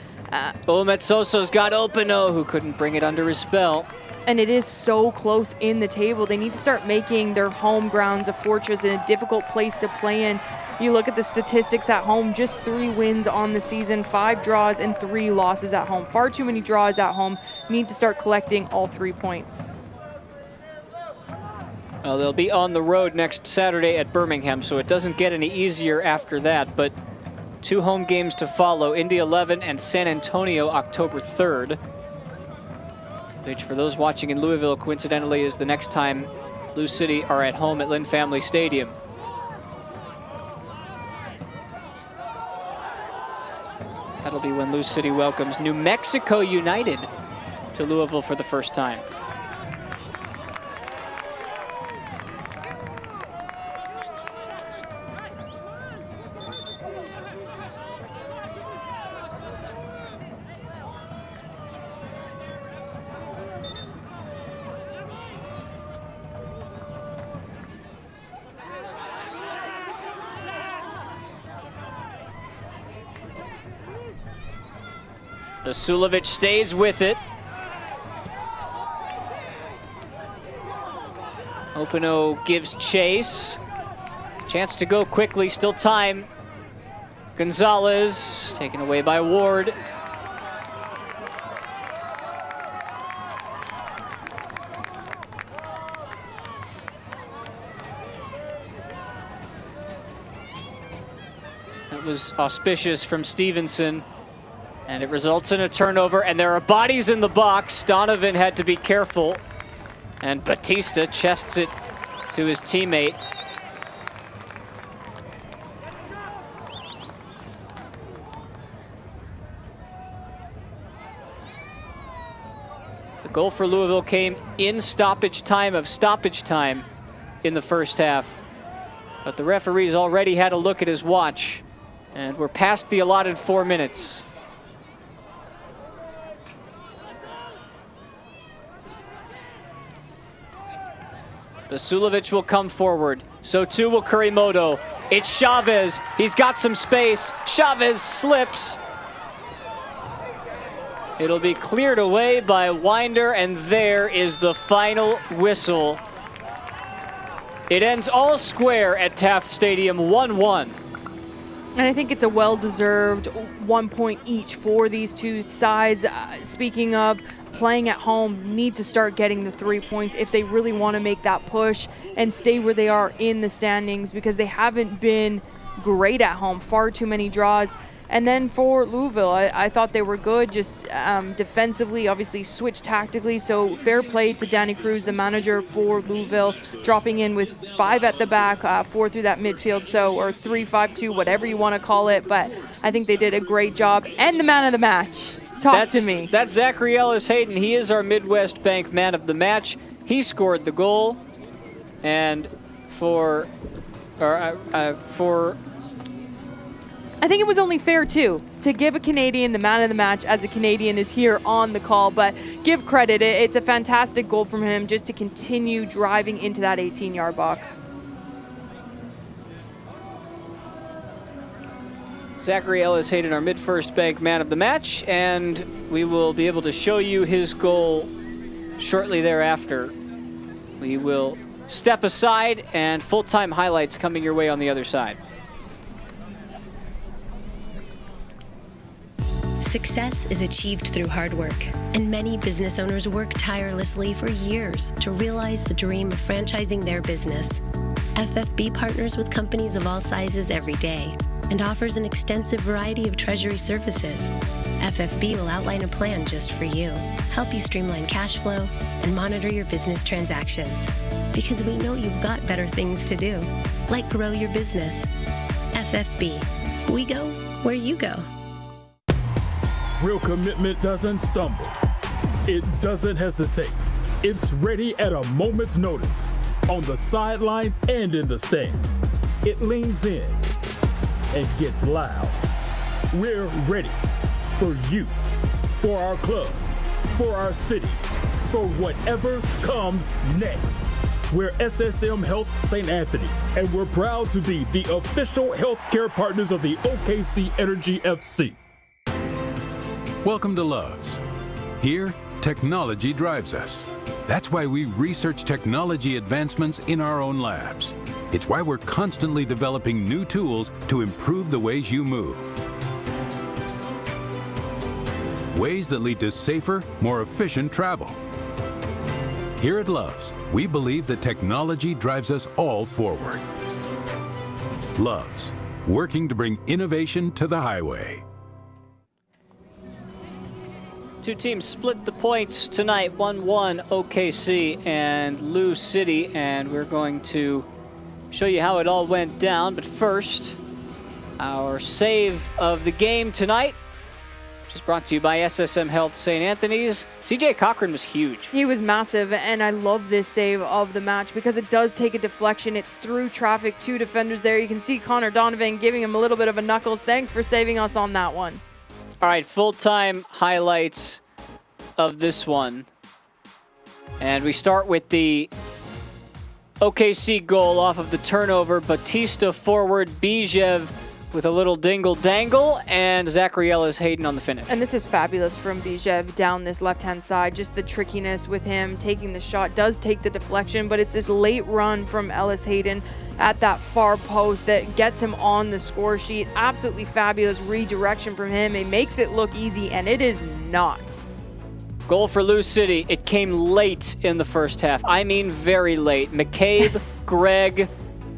S1: Metsoso's got Opino, who couldn't bring it under his spell.
S2: And it is so close in the table. They need to start making their home grounds a fortress and a difficult place to play in. You look at the statistics at home, just 3 wins on the season, 5 draws and 3 losses at home. Far too many draws at home. Need to start collecting all 3 points.
S1: Well, they'll be on the road next Saturday at Birmingham, so it doesn't get any easier after that, but 2 home games to follow, Indy 11 and San Antonio October 3rd. Which, for those watching in Louisville, coincidentally is the next time Lou City are at home at Lynn Family Stadium. That'll be when Lou City welcomes New Mexico United to Louisville for the first time. Vasilovic stays with it. Opino gives chase. Chance to go quickly, still time. Gonzalez taken away by Ward. That was auspicious from Stevenson. And it results in a turnover, and there are bodies in the box. Donovan had to be careful. And Batista chests it to his teammate. The goal for Louisville came in stoppage time in the first half. But the referees already had a look at his watch, and we're past the allotted 4 minutes. Vasilovic will come forward. So too will Kurimoto. It's Chavez. He's got some space. Chavez slips. It'll be cleared away by Winder, and there is the final whistle. It ends all square at Taft Stadium, 1-1.
S2: And I think it's a well-deserved 1 point each for these two sides. Speaking of playing at home, need to start getting the 3 points if they really want to make that push and stay where they are in the standings, because they haven't been great at home. Far too many draws. And then for Louisville, I thought they were good, just defensively, obviously switched tactically. So fair play to Danny Cruz, the manager for Louisville, dropping in with 5 at the back, 4 through that midfield, or 3-5-2, whatever you want to call it. But I think they did a great job. And the man of the match. Talk to me.
S1: That's Zachary Ellis Hayden. He is our Midwest Bank man of the match. He scored the goal. And for
S2: I think it was only fair, too, to give a Canadian the man of the match as a Canadian is here on the call. But give credit. It's a fantastic goal from him just to continue driving into that 18-yard box.
S1: Zachary Ellis Hayden, our Mid-First Bank man of the match, and we will be able to show you his goal shortly thereafter. We will step aside, and full-time highlights coming your way on the other side.
S3: Success is achieved through hard work, and many business owners work tirelessly for years to realize the dream of franchising their business. FFB partners with companies of all sizes every day and offers an extensive variety of treasury services. FFB will outline a plan just for you, help you streamline cash flow, and monitor your business transactions. Because we know you've got better things to do, like grow your business. FFB. We go where you go.
S7: Real commitment doesn't stumble. It doesn't hesitate. It's ready at a moment's notice, on the sidelines and in the stands. It leans in and gets loud. We're ready for you, for our club, for our city, for whatever comes next. We're SSM Health St. Anthony, and we're proud to be the official healthcare partners of the OKC Energy FC.
S15: Welcome to Loves. Here, technology drives us. That's why we research technology advancements in our own labs. It's why we're constantly developing new tools to improve the ways you move. Ways that lead to safer, more efficient travel. Here at Loves, we believe that technology drives us all forward. Loves, working to bring innovation to the highway.
S1: Two teams split the points tonight, 1-1 OKC and Lou City, and we're going to show you how it all went down. But first, our save of the game tonight is brought to you by SSM Health St. Anthony's. CJ Cochran was huge.
S2: He was massive, and I love this save of the match because it does take a deflection. It's through traffic, 2 defenders there. You can see Connor Donovan giving him a little bit of a knuckles. Thanks for saving us on that one.
S1: All right, full-time highlights of this one. And we start with the OKC goal off of the turnover. Batista forward, Bijev with a little dingle-dangle, and Zachary Ellis-Hayden on the finish.
S2: And this is fabulous from Bijev down this left-hand side. Just the trickiness with him taking the shot, does take the deflection, but it's this late run from Ellis-Hayden at that far post that gets him on the score sheet. Absolutely fabulous redirection from him. It makes it look easy, and it is not.
S1: Goal for Lou City. It came late in the first half. I mean very late. McCabe, Gregg,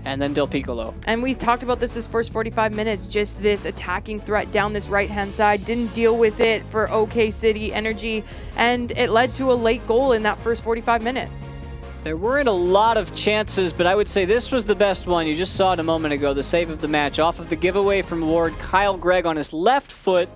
S1: and then Del Piccolo.
S2: And we talked about this first 45 minutes, just this attacking threat down this right-hand side. Didn't deal with it for OK City Energy, and it led to a late goal in that first 45 minutes.
S1: There weren't a lot of chances, but I would say this was the best one. You just saw it a moment ago, the save of the match. Off of the giveaway from Ward, Kyle Gregg on his left foot.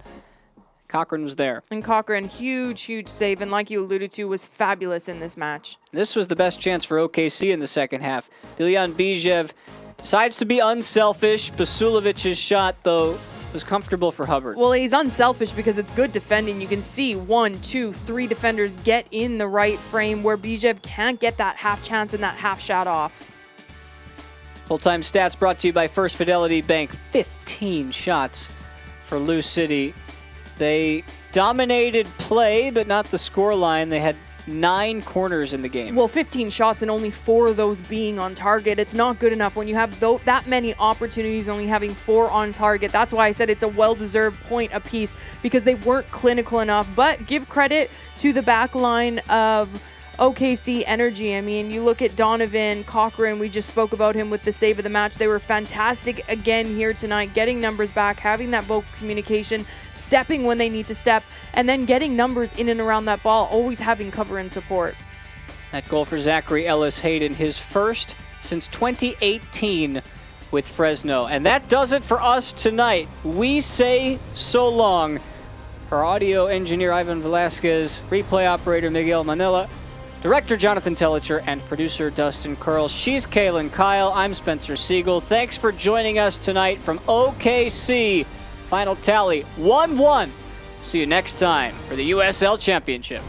S1: Cochran was there.
S2: And Cochran, huge, huge save, and like you alluded to, was fabulous in this match.
S1: This was the best chance for OKC in the second half. Biljan Bijev decides to be unselfish. Basulovic's shot, though, was comfortable for Hubbard.
S2: Well, he's unselfish because it's good defending. You can see 1, 2, 3 defenders get in the right frame where Bijev can't get that half chance and that half shot off.
S1: Full-time stats brought to you by First Fidelity Bank. 15 shots for Lou City. They dominated play, but not the scoreline. They had 9 corners in the game.
S2: Well, 15 shots and only 4 of those being on target. It's not good enough when you have that many opportunities, only having 4 on target. That's why I said it's a well-deserved point apiece, because they weren't clinical enough. But give credit to the back line of OKC Energy. I mean, you look at Donovan, Cochran, we just spoke about him with the save of the match. They were fantastic again here tonight, getting numbers back, having that vocal communication, stepping when they need to step, and then getting numbers in and around that ball, always having cover and support.
S1: That goal for Zachary Ellis-Hayden, his first since 2018 with Fresno. And that does it for us tonight. We say so long. For audio engineer Ivan Velasquez, replay operator Miguel Manila, Director Jonathan Tellicher, and producer Dustin Curl. She's Kaylin Kyle. I'm Spencer Siegel. Thanks for joining us tonight from OKC. Final tally, 1-1. See you next time for the USL Championship.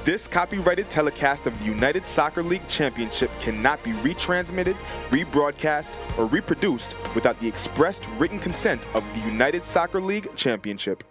S16: This copyrighted telecast of the United Soccer League Championship cannot be retransmitted, rebroadcast, or reproduced without the expressed written consent of the United Soccer League Championship.